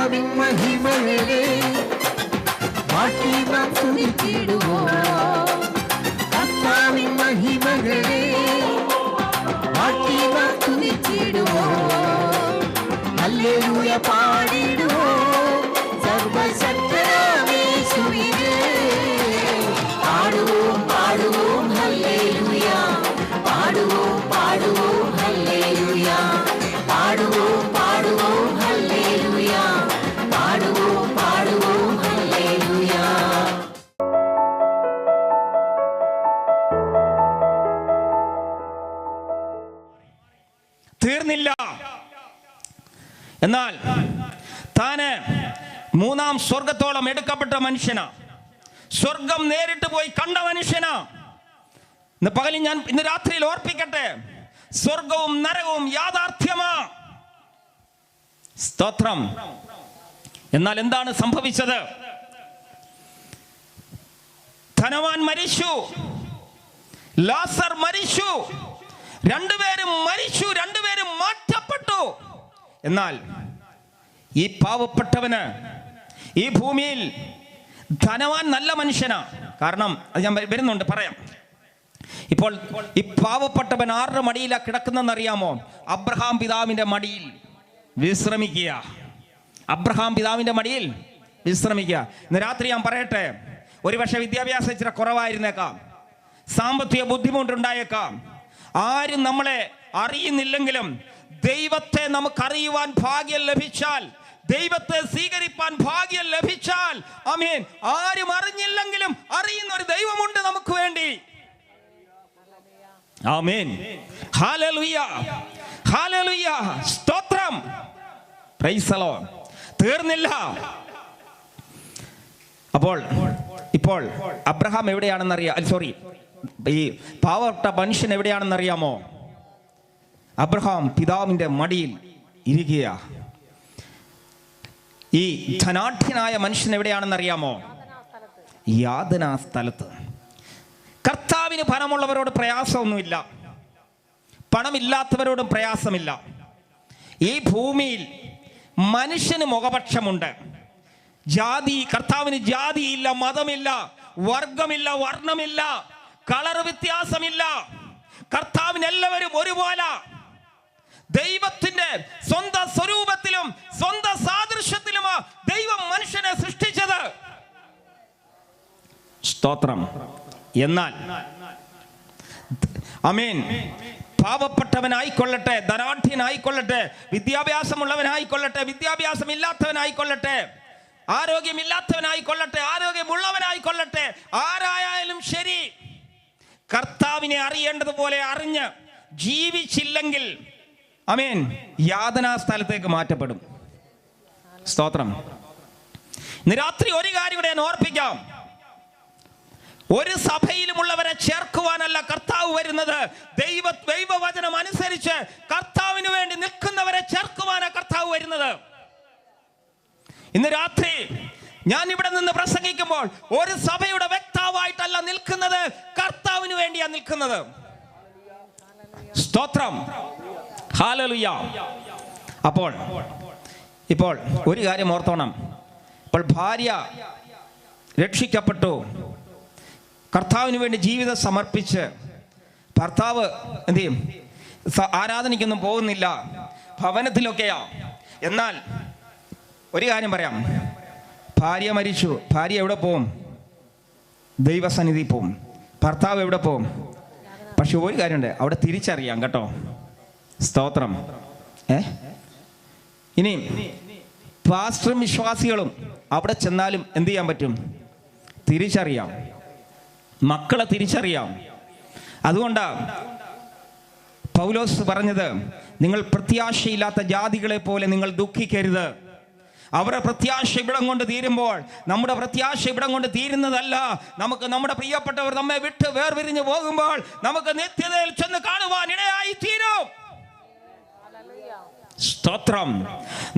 കർത്താവിൻ മഹിമകളെ വാഴ്ത്തി നാം സ്തുതിച്ചിടുവോം. കർത്താവിൻ മഹിമകളെ വാഴ്ത്തി നാം സ്തുതിച്ചിടുവോം. ഹല്ലേലൂയ പാടിടുവോം സർവശക്തനായ യേശുവിനെ. പാടുവോം പാടുവോം ഹല്ലേലൂയ, പാടുവോം പാടുവോം ഹല്ലേലൂയ, പാടുവോം പാടുവോം ഹല്ലേലൂയ, പാടുവോം പാടുവോം ഹല്ലേലൂയ. തീർന്നില്ല. എന്നാൽ താന് മൂന്നാം സ്വർഗത്തോളം എടുക്കപ്പെട്ട മനുഷ്യനാ, സ്വർഗം നേരിട്ട് പോയി കണ്ട മനുഷ്യനാ. ഇന്ന് പകലിൽ ഞാൻ ഇന്ന് രാത്രിയിൽ ഓർപ്പിക്കട്ടെ, സ്വർഗവും നരകവും യാഥാർത്ഥ്യമാ. സ്തോത്രം. എന്നാൽ എന്താണ് സംഭവിച്ചത്? ധനവാൻ മരിച്ചു, ലാസർ മരിച്ചു, രണ്ടുപേരും മരിച്ചു, രണ്ടുപേരും മാറ്റപ്പെട്ടു. എന്നാൽ ഈ പാവപ്പെട്ടവന് ഈ ഭൂമിയിൽ, ധനവാൻ നല്ല മനുഷ്യനാ. കാരണം അത് ഞാൻ വരുന്നുണ്ട്, പറയാം. ഇപ്പോൾ ഈ പാവപ്പെട്ടവൻ ആരുടെ മടിയിലാ കിടക്കുന്നറിയാമോ? അബ്രഹാം പിതാവിന്റെ മടിയിൽ വിശ്രമിക്കുക. അബ്രഹാം പിതാവിന്റെ മടിയിൽ വിശ്രമിക്കുക. ഇന്ന് രാത്രി ഞാൻ പറയട്ടെ, ഒരുപക്ഷെ വിദ്യാഭ്യാസം ഇച്ചിരി കുറവായിരുന്നേക്കാം, സാമ്പത്തിക ബുദ്ധിമുട്ടുണ്ടായേക്കാം, ആരും നമ്മളെ അറിയുന്നില്ലെങ്കിലും ദൈവത്തെ നമുക്കറിയുവാൻ ഭാഗ്യം ലഭിച്ചാൽ, ദൈവത്തെ സ്വീകരിപ്പാൻ ഭാഗ്യം ലഭിച്ചാൽ, ആമേൻ, ആരും അറിഞ്ഞില്ലെങ്കിലും അറിയുന്ന ഒരു ദൈവമുണ്ട് നമുക്ക് വേണ്ടി. ആമേൻ, ഹല്ലേലൂയ, ഹല്ലേലൂയ, സ്തോത്രം, പ്രൈസ് ദി ലോർഡ്. തീർന്നില്ല. ഇപ്പോൾ അബ്രഹാം ഈ പാവപ്പെട്ട മനുഷ്യൻ എവിടെയാണെന്നറിയാമോ? അബ്രഹാം പിതാവിന്റെ മടിയിൽ ഇരിക്കുക. ഈ ധനാഢ്യനായ മനുഷ്യൻ എവിടെയാണെന്നറിയാമോ? യാതനാ സ്ഥലത്ത്. കർത്താവിന് പണമുള്ളവരോട് പ്രയാസമൊന്നുമില്ല, പണമില്ലാത്തവരോടും പ്രയാസമില്ല. ഈ ഭൂമിയിൽ മനുഷ്യന് മുഖപക്ഷമുണ്ട്. കർത്താവിന് ജാതിയില്ല, മതമില്ല, വർഗമില്ല, വർണ്ണമില്ല, കളർ വ്യത്യാസമില്ല. കർത്താവിന് എല്ലാവരും ഒരുപോലെ. ദൈവത്തിന്റെ സ്വന്തം സ്വരൂപത്തിലും സ്വന്തം സാദൃശ്യത്തിലുമാ ദൈവം മനുഷ്യനെ സൃഷ്ടിച്ചത്. സ്തോത്രം. എന്നാൽ ആമേൻ, പാവപ്പെട്ടവനായിക്കൊള്ളട്ടെ, ധനാഢ്യനായിക്കൊള്ളട്ടെ, വിദ്യാഭ്യാസമുള്ളവനായിക്കൊള്ളട്ടെ, വിദ്യാഭ്യാസമില്ലാത്തവനായിക്കൊള്ളട്ടെ, ആരോഗ്യമില്ലാത്തവനായിക്കൊള്ളട്ടെ, ആരോഗ്യമുള്ളവനായിക്കൊള്ളട്ടെ, ആരായാലും ശരി, കർത്താവിനെ അറിയേണ്ടതുപോലെ അറിഞ്ഞ് ജീവിച്ചില്ലെങ്കിൽ ആമേൻ, യാതനാ സ്ഥലത്തേക്ക് മാറ്റപ്പെടും. സ്തോത്രം. ഇന്ന് രാത്രി ഒരു കാര്യം കൂടെ ഞാൻ ഓർപ്പിക്കാം. ഒരു സഭയിലുമുള്ളവരെ ചേർക്കുവാനല്ല കർത്താവ് വരുന്നത്. ദൈവവചനം അനുസരിച്ച് കർത്താവിന് വേണ്ടി നിൽക്കുന്നവരെ ചേർക്കുവാനാണ് കർത്താവ് വരുന്നത്. ഇന്ന് രാത്രി ഞാൻ ഇവിടെ നിന്ന് പ്രസംഗിക്കുമ്പോൾ ഒരു സഭയുടെ വക്താവായിട്ടല്ല നിൽക്കുന്നത്, കർത്താവിന് വേണ്ടിയാണ് നിൽക്കുന്നത്. സ്തോത്രം, ഹല്ലേലൂയ. ഇപ്പോൾ ഒരു കാര്യം ഓർത്തോണം. ഇപ്പോൾ ഭാര്യ രക്ഷിക്കപ്പെട്ടു, കർത്താവിന് വേണ്ടി ജീവിതം സമർപ്പിച്ച്, ഭർത്താവ് എന്ത് ചെയ്യും? ആരാധനയ്ക്കൊന്നും പോകുന്നില്ല, ഭവനത്തിലൊക്കെയാ. എന്നാൽ ഒരു കാര്യം പറയാം, ഭാര്യ മരിച്ചു, ഭാര്യ എവിടെ പോവും? ദൈവസന്നിധി പോവും. ഭർത്താവ് എവിടെ പോവും? പക്ഷെ ഒരു കാര്യമുണ്ട്, അവിടെ തിരിച്ചറിയാം കേട്ടോ. സ്തോത്രം. ഇനി പാസ്റ്ററും വിശ്വാസികളും അവിടെ ചെന്നാലും എന്ത് ചെയ്യാൻ പറ്റും? തിരിച്ചറിയാം, മക്കളെ തിരിച്ചറിയാം. അതുകൊണ്ടാണ് പൗലോസ് പറഞ്ഞത്, നിങ്ങൾ പ്രത്യാശയില്ലാത്ത ജാതികളെ പോലെ നിങ്ങൾ ദുഃഖിക്കരുത്. അവരുടെ പ്രത്യാശ ഇവിടം കൊണ്ട് തീരുമ്പോൾ നമ്മുടെ പ്രത്യാശ ഇവിടം കൊണ്ട് തീരുന്നതല്ല. നമുക്ക് നമ്മുടെ പ്രിയപ്പെട്ടവർ നമ്മെ വിട്ട് വേർപിരിഞ്ഞു പോകുമ്പോൾ നമുക്ക് നിത്യതയിൽ ചെന്ന് കാണുവാൻ ഇടയായി തീരും. സ്തോത്രം.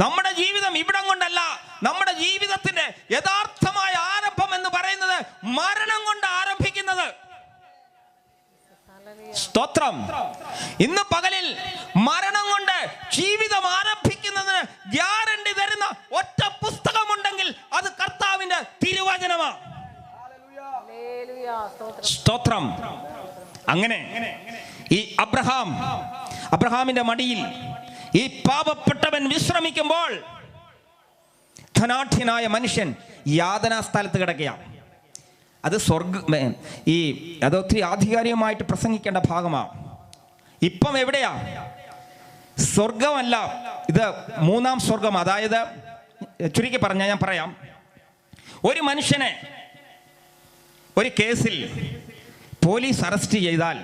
നമ്മുടെ ജീവിതം ഇവിടം കൊണ്ടല്ല, നമ്മുടെ ജീവിതത്തിന്റെ യഥാർത്ഥമായ ആരംഭം എന്ന് പറയുന്നത് മരണം കൊണ്ട് ആരംഭിക്കുന്നത്. സ്തോത്രം. ഇന്ന് പകലിൽ മരണം കൊണ്ട് ജീവിതം ആരംഭിക്കുന്നതിന് ഗ്യാരണ്ടി തരുന്ന ഒറ്റ സ്തോത്രം. അങ്ങനെ ഈ അബ്രഹാമിന്റെ മടിയിൽ ഈ പാപപ്പെട്ടവൻ വിശ്രമിക്കുമ്പോൾ ധനാഢ്യനായ മനുഷ്യൻ യാതനാ സ്ഥലത്ത് കിടക്കുകയാണ്. അത് അതൊത്തിരി ആധികാരികമായിട്ട് പ്രസംഗിക്കേണ്ട ഭാഗമാണ്. ഇപ്പം എവിടെയാ? സ്വർഗമല്ല, ഇത് മൂന്നാം സ്വർഗം. അതായത് ചുരുക്കി പറഞ്ഞാൽ ഞാൻ പറയാം, ഒരു മനുഷ്യനെ ഒരു കേസിൽ പോലീസ് അറസ്റ്റ് ചെയ്താൽ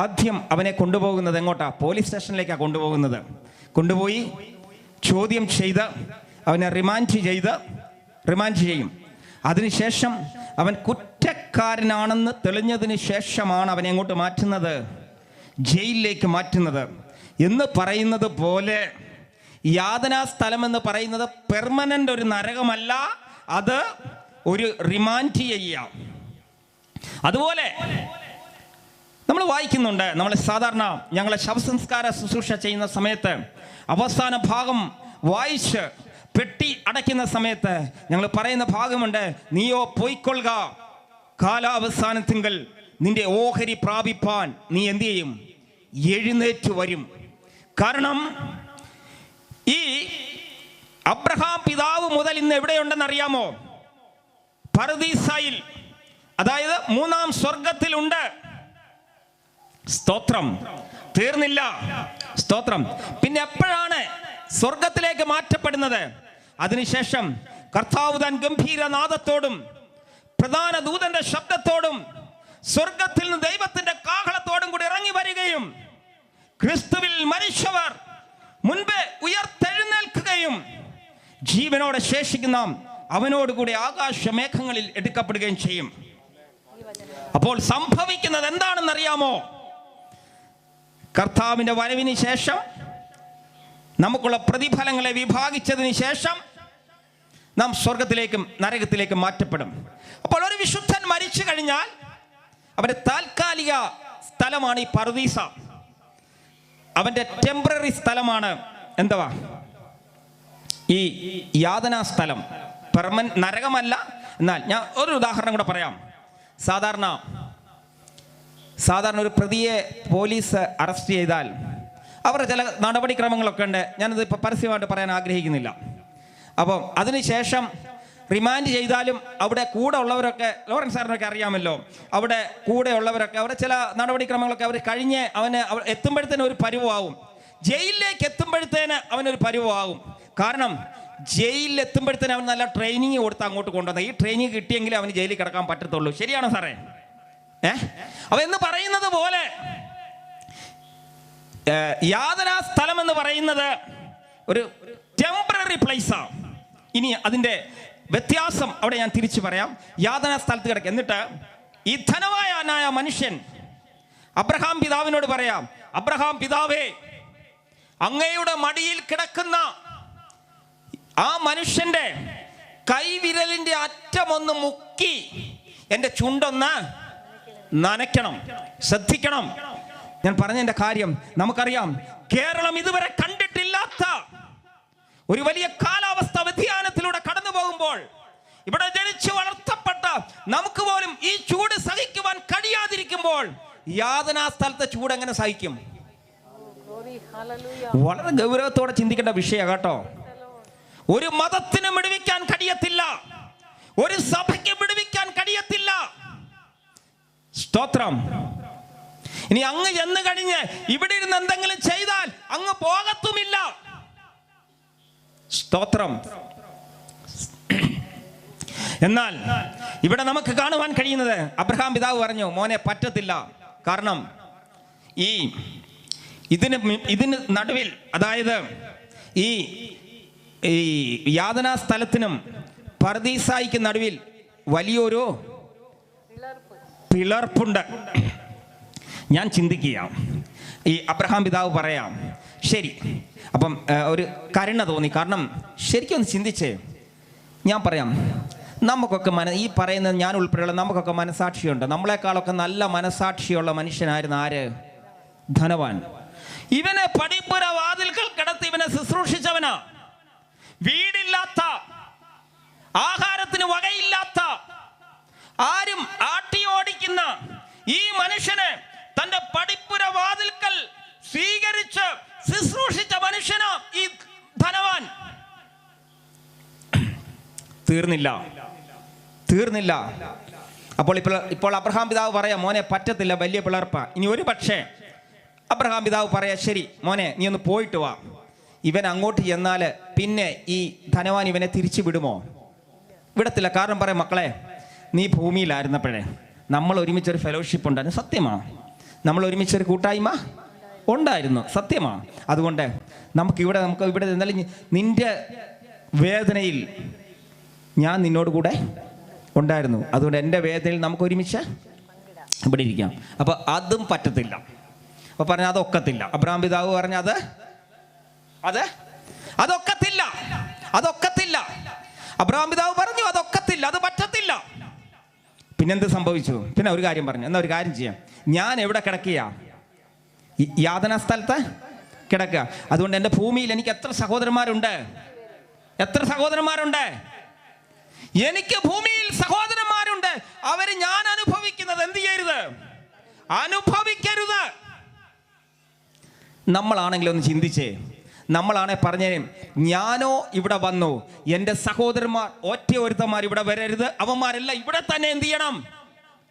ആദ്യം അവനെ കൊണ്ടുപോകുന്നത് എങ്ങോട്ടാ? പോലീസ് സ്റ്റേഷനിലേക്കാണ് കൊണ്ടുപോകുന്നത്. കൊണ്ടുപോയി ചോദ്യം ചെയ്ത് അവനെ റിമാൻഡ് ചെയ്യും. അതിനുശേഷം അവൻ കുറ്റക്കാരനാണെന്ന് തെളിഞ്ഞതിന് ശേഷമാണ് അവനെ എങ്ങോട്ട് മാറ്റുന്നത്? ജയിലിലേക്ക് മാറ്റുന്നത്. എന്ന് പറയുന്നത് പോലെ യാതനാ സ്ഥലം എന്ന് പറയുന്നത് പെർമനന്റ് ഒരു നരകമല്ല, അത് ഒരു റിമാൻഡ് ചെയ്യാം. അതുപോലെ നമ്മൾ വായിക്കുന്നുണ്ട്, നമ്മൾ സാധാരണ ഞങ്ങളെ ശവസംസ്കാര ശുശ്രൂഷ ചെയ്യുന്ന സമയത്ത് അവസാന ഭാഗം വായിച്ച് പെട്ടി അടയ്ക്കുന്ന സമയത്ത് ഞങ്ങൾ പറയുന്ന ഭാഗമുണ്ട്, നീയോ പൊയ്ക്കൊള്ളുക, കാലാവസാനത്തിങ്കൽ നിന്റെ ഓഹരി പ്രാപിപ്പാൻ നീ എന്ത് ചെയ്യും? എഴുന്നേറ്റ് വരും. കാരണം ഈ അബ്രഹാം പിതാവ് മുതൽ ഇന്ന് എവിടെയുണ്ടെന്ന് അറിയാമോ? പർദീസായിൽ, അതായത് മൂന്നാം സ്വർഗത്തിലുണ്ട്. സ്തോത്രം. തീർന്നില്ല. സ്തോത്രം. പിന്നെ എപ്പോഴാണ് സ്വർഗത്തിലേക്ക് മാറ്റപ്പെടുന്നത്? അതിനുശേഷം കർത്താവ് താൻ ഗംഭീരനാദത്തോടും പ്രധാന ദൂതന്റെ ശബ്ദത്തോടും സ്വർഗത്തിൽ നിന്ന് ദൈവത്തിന്റെ കാഹളത്തോടും കൂടി ഇറങ്ങി വരികയും ക്രിസ്തുവിൽ മരിച്ചവർ മുൻപേ ഉയർത്തെഴുന്നേൽക്കുകയും ജീവനോടെ ശേഷിക്കുന്ന അവനോടുകൂടി ആകാശമേഘങ്ങളിൽ എടുക്കപ്പെടുകയും ചെയ്യും. അപ്പോൾ സംഭവിക്കുന്നത് എന്താണെന്നറിയാമോ? കർത്താവിന്റെ വരവിന് ശേഷം നമുക്കുള്ള പ്രതിഫലങ്ങളെ വിഭാഗിച്ചതിന് ശേഷം നാം സ്വർഗത്തിലേക്കും നരകത്തിലേക്കും മാറ്റപ്പെടും. അപ്പോൾ ഒരു വിശുദ്ധൻ മരിച്ചു കഴിഞ്ഞാൽ അവന്റെ താൽക്കാലിക സ്ഥലമാണ് ഈ പർദീസ. അവന്റെ ടെമ്പററി സ്ഥലമാണ് എന്തുവാ? ഈ യാതനാ സ്ഥലം. നരകമല്ല. എന്നാൽ ഞാൻ ഒരു ഉദാഹരണം കൂടെ പറയാം. സാധാരണ ഒരു പ്രതിയെ പോലീസ് അറസ്റ്റ് ചെയ്താൽ അവരുടെ ചില നടപടിക്രമങ്ങളൊക്കെ ഉണ്ട്. ഞാനത് ഇപ്പോൾ പരസ്യമായിട്ട് പറയാൻ ആഗ്രഹിക്കുന്നില്ല. അപ്പം അതിനുശേഷം റിമാൻഡ് ചെയ്താലും അവിടെ കൂടെ ഉള്ളവരൊക്കെ, ലോറൻസ് സാറിനൊക്കെ അറിയാമല്ലോ, അവിടെ കൂടെ ഉള്ളവരൊക്കെ അവിടെ ചില നടപടിക്രമങ്ങളൊക്കെ അവർ കഴിഞ്ഞ് അവന് എത്തുമ്പോഴത്തേന് ഒരു പരുവാകും. ജയിലിലേക്ക് എത്തുമ്പോഴത്തേന് അവനൊരു പരുവാകും. കാരണം ജയിലിൽ എത്തുമ്പോഴത്തേന് അവൻ നല്ല ട്രെയിനിങ് കൊടുത്ത് അങ്ങോട്ട് കൊണ്ടുവന്നത്. ഈ ട്രെയിനിങ് കിട്ടിയെങ്കിലേ അവന് ജയിലിൽ കിടക്കാൻ പറ്റത്തുള്ളൂ. ശരിയാണോ സാറേ? അവ എന്ന് പറയുന്നത് പോലെ യാതനാ സ്ഥലം എന്ന് പറയുന്നത് ഒരു ടെമ്പററി പ്ലേസാണ്. ഇനി അതിൻ്റെ വ്യത്യാസം അവിടെ ഞാൻ തിരിച്ചു പറയാം. യാതനാ സ്ഥലത്ത് കിടക്കുക. എന്നിട്ട് ഈ ധനവാനായ മനുഷ്യൻ അബ്രഹാം പിതാവിനോട് പറയാം, അബ്രഹാം പിതാവേ, അങ്ങയുടെ മടിയിൽ കിടക്കുന്ന ആ മനുഷ്യന്റെ കൈവിരലിന്റെ അറ്റമൊന്ന് മുക്കി എൻ്റെ ചുണ്ടൊന്ന് നനയ്ക്കണം. ശ്രദ്ധിക്കണം ഞാൻ പറഞ്ഞതിന്റെ കാര്യം. നമുക്കറിയാം, കേരളം ഇതുവരെ കണ്ടിട്ടില്ലാത്ത ഒരു വലിയ കാലാവസ്ഥ വ്യതിയാനത്തിലൂടെ കടന്നു പോകുമ്പോൾ ഇവിടെ ജനിച്ചു വളർത്തപ്പെട്ട നമുക്ക് പോലും ഈ ചൂട് സഹിക്കുവാൻ കഴിയാതിരിക്കുമ്പോൾ യാതനാ സ്ഥലത്തെ ചൂട് എങ്ങനെ സഹിക്കും? വളരെ ഗൗരവത്തോടെ ചിന്തിക്കേണ്ട വിഷയം കേട്ടോ. ഒരു മതത്തിന് വിടുവിക്കാൻ കഴിയത്തില്ല, ഒരു സഭയ്ക്ക് വിടുവിക്കാൻ കഴിയത്തില്ല. സ്തോത്രം. ഇനി അങ്ങ് ചെന്ന് കഴിഞ്ഞ് ഇവിടെ ഇരുന്ന് എന്തെങ്കിലും ചെയ്താൽ അങ്ങ് പോകത്തുമില്ല. സ്തോത്രം. എന്നാൽ ഇവിടെ നമുക്ക് കാണുവാൻ കഴിയുന്നത്, അബ്രഹാം പിതാവ് പറഞ്ഞു, മോനെ പറ്റത്തില്ല. കാരണം ഇതിന് നടുവിൽ, അതായത് ഈ യാതനാ സ്ഥലത്തിനും പർദീസായിക്ക് നടുവിൽ വലിയൊരു പിളർപ്പുണ്ട്. ഞാൻ ചിന്തിക്കുക, ഈ അബ്രഹാം പിതാവ് പറയാം, ശരി. അപ്പം ഒരു കരുണ തോന്നി. കാരണം ശരിക്കും ഒന്ന് ചിന്തിച്ചേ. ഞാൻ പറയാം, നമുക്കൊക്കെ ഈ പറയുന്നത് ഞാൻ ഉൾപ്പെടെയുള്ള നമുക്കൊക്കെ മനസാക്ഷിയുണ്ട്. നമ്മളെക്കാളൊക്കെ നല്ല മനസാക്ഷിയുള്ള മനുഷ്യനായിരുന്നു ആര്? ധനവാൻ. ഇവനെ പടിപ്പുര വാതിൽക്കൽ കിടത്തി ഇവനെ ശുശ്രൂഷിച്ചവനാ. വീടില്ലാത്ത, ആഹാരത്തിന് വകയില്ലാത്ത, ആരും ആട്ടി ഓടിക്കുന്ന സ്വീകരിച്ച് ശുശ്രൂഷിച്ച മനുഷ്യന് ഈ ധനവാൻ. തീർന്നില്ല. ഇപ്പോൾ അബ്രഹാം പിതാവ് പറയാം, മോനെ പറ്റത്തില്ല, വലിയ പിളർപ്പ. ഇനി ഒരു പക്ഷേ അബ്രഹാം പിതാവ് പറയാ, ശരി മോനെ നീ ഒന്ന് പോയിട്ട് വാ. ഇവൻ അങ്ങോട്ട് ചെന്നാൽ പിന്നെ ഈ ധനവാൻ ഇവനെ തിരിച്ചു വിടുമോ? വിടത്തില്ല. കാരണം പറയാം, മക്കളെ നീ ഭൂമിയിലായിരുന്നപ്പോഴേ നമ്മൾ ഒരുമിച്ചൊരു ഫെലോഷിപ്പ് ഉണ്ടായിരുന്നു, സത്യമാണ്. നമ്മൾ ഒരുമിച്ചൊരു കൂട്ടായ്മ ഉണ്ടായിരുന്നു, സത്യമാണ്. അതുകൊണ്ട് നമുക്ക് ഇവിടെ എന്നാലും നിന്റെ വേദനയിൽ ഞാൻ നിന്നോട് കൂടെ ഉണ്ടായിരുന്നു. അതുകൊണ്ട് എൻ്റെ വേദനയിൽ നമുക്ക് ഒരുമിച്ച് ഇവിടെ ഇരിക്കാം. അപ്പോൾ അതും പറ്റത്തില്ല. അപ്പോൾ പറഞ്ഞ അതൊക്കത്തില്ല. അബ്രഹാം പിതാവ് പറഞ്ഞ അതൊക്കത്തില്ല. അബ്രഹാം പിതാവ് പറഞ്ഞു അതൊക്കത്തില്ല, അത് പറ്റത്തില്ല. പിന്നെന്ത് സംഭവിച്ചു? പിന്നെ ഒരു കാര്യം പറഞ്ഞു, എന്നാ ഒരു കാര്യം ചെയ്യാം, ഞാൻ എവിടെ കിടക്കുക? യാതനാ സ്ഥലത്ത് കിടക്കുക. അതുകൊണ്ട് എൻ്റെ ഭൂമിയിൽ എനിക്ക് എത്ര സഹോദരന്മാരുണ്ട്? എനിക്ക് ഭൂമിയിൽ സഹോദരന്മാരുണ്ട്. അവര് ഞാൻ അനുഭവിക്കുന്നത് എന്ത് ചെയ്യരുത്? അനുഭവിക്കരുത്. നമ്മളാണെങ്കിലും ഒന്ന് ചിന്തിച്ചേ. നമ്മളാണെ പറഞ്ഞേ, ഞാനോ ഇവിടെ വന്നു, എൻ്റെ സഹോദരന്മാർ ഒറ്റ ഒരുത്തന്മാർ ഇവിടെ വരരുത്, അവന്മാരെല്ലാം ഇവിടെ തന്നെ എന്ത് ചെയ്യണം?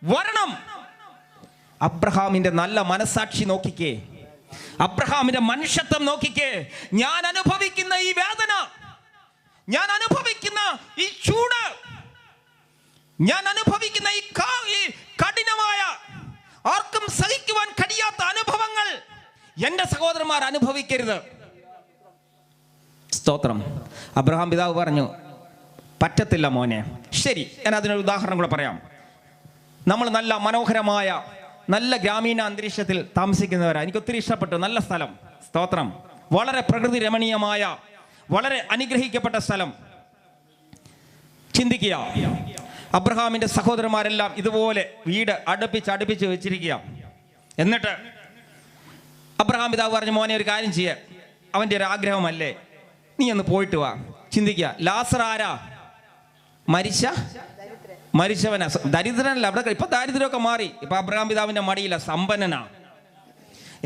വരണം. അബ്രഹാമിന്റെ നല്ല മനസാക്ഷി നോക്കിക്കേ, അബ്രഹാമിന്റെ മനുഷ്യത്വം നോക്കിക്കേ. ഞാൻ അനുഭവിക്കുന്ന ഈ വേദന, ഞാൻ അനുഭവിക്കുന്ന ഈ ചൂട്, ഞാൻ അനുഭവിക്കുന്ന ഈ കഠിനമായ, ആർക്കും സഹിക്കുവാൻ കഴിയാത്ത അനുഭവങ്ങൾ എൻ്റെ സഹോദരന്മാർ അനുഭവിക്കരുത്. സ്തോത്രം. അബ്രഹാം പിതാവ് പറഞ്ഞു പറ്റത്തില്ല മോനെ. ശരി, ഞാൻ അതിനൊരു ഉദാഹരണം കൂടെ പറയാം. നമ്മൾ നല്ല മനോഹരമായ നല്ല ഗ്രാമീണ അന്തരീക്ഷത്തിൽ താമസിക്കുന്നവരാണ്. എനിക്ക് ഒത്തിരി ഇഷ്ടപ്പെട്ടു. നല്ല സ്ഥലം, സ്തോത്രം. വളരെ പ്രകൃതി രമണീയമായ, വളരെ അനുഗ്രഹിക്കപ്പെട്ട സ്ഥലം. ചിന്തിക്കുക, അബ്രഹാമിന്റെ സഹോദരന്മാരെല്ലാം ഇതുപോലെ വീട് അടുപ്പിച്ച് വെച്ചിരിക്കുക. എന്നിട്ട് അബ്രഹാം പിതാവ് പറഞ്ഞു, മോനെ ഒരു കാര്യം ചെയ്യ, അവൻ്റെ ഒരു ആഗ്രഹമല്ലേ, നീ ഒന്ന് പോയിട്ട് വാ. ചിന്തിക്കുക, ലാസർ ആരാ? മരിച്ചവനാ, ദരിദ്രനല്ല. അവിടെ ഇപ്പൊ ദാരിദ്ര്യമൊക്കെ മാറി. ഇപ്പൊ അബ്രഹാം പിതാവിന്റെ മടിയില്ല, സമ്പന്നനാ.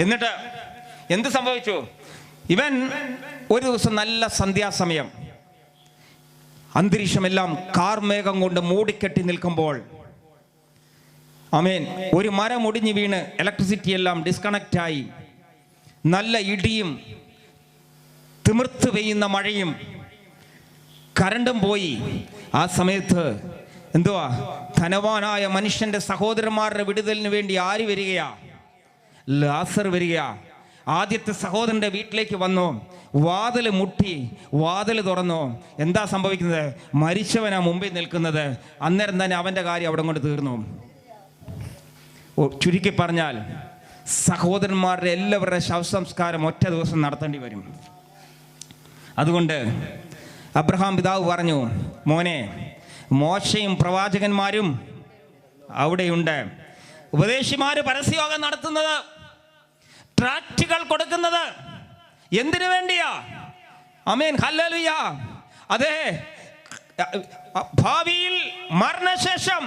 എന്നിട്ട് എന്ത് സംഭവിച്ചു? ഇവൻ ഒരു ദിവസം നല്ല സന്ധ്യാസമയം, അന്തരീക്ഷമെല്ലാം കാർമേഘം കൊണ്ട് മൂടിക്കെട്ടി നിൽക്കുമ്പോൾ, ആമേൻ, ഒരു മരം ഒടിഞ്ഞു വീണ് ഇലക്ട്രിസിറ്റി എല്ലാം ഡിസ്കണക്റ്റ് ആയി, നല്ല ഇടിയും തിമിർത്ത് പെയ്യുന്ന മഴയും കരണ്ടും പോയി. ആ സമയത്ത് എന്തുവാ? ധനവാനായ മനുഷ്യന്റെ സഹോദരന്മാരുടെ വിടുതലിന് വേണ്ടി ആര് വരികയാ? ലാസർ വരികയാ. ആദ്യത്തെ സഹോദരന്റെ വീട്ടിലേക്ക് വന്നു, വാതിൽ മുട്ടി, വാതിൽ തുറന്നു. എന്താ സംഭവിക്കുന്നത്? മരിച്ചവനാ മുമ്പിൽ നിൽക്കുന്നത്. അന്നേരം തന്നെ അവന്റെ കാര്യം അവിടെ കൊണ്ട് തീർന്നു. ചുരുക്കി പറഞ്ഞാൽ സഹോദരന്മാരുടെ എല്ലാവരുടെ ശവസംസ്കാരം ഒറ്റ ദിവസം നടത്തേണ്ടി വരും. അതുകൊണ്ട് അബ്രഹാം പിതാവ് പറഞ്ഞു, മോനെ, മോശയും പ്രവാചകന്മാരും അവിടെയുണ്ട്. ഉപദേശിമാര് പരസ്യയോഗം നടത്തുന്നത്, ട്രാക്റ്റുകൾ കൊടുക്കുന്നത് എന്തിനു വേണ്ടിയാ? ആമേൻ, ഹല്ലേലൂയ. അതെ, ഭാവിയിൽ മരണശേഷം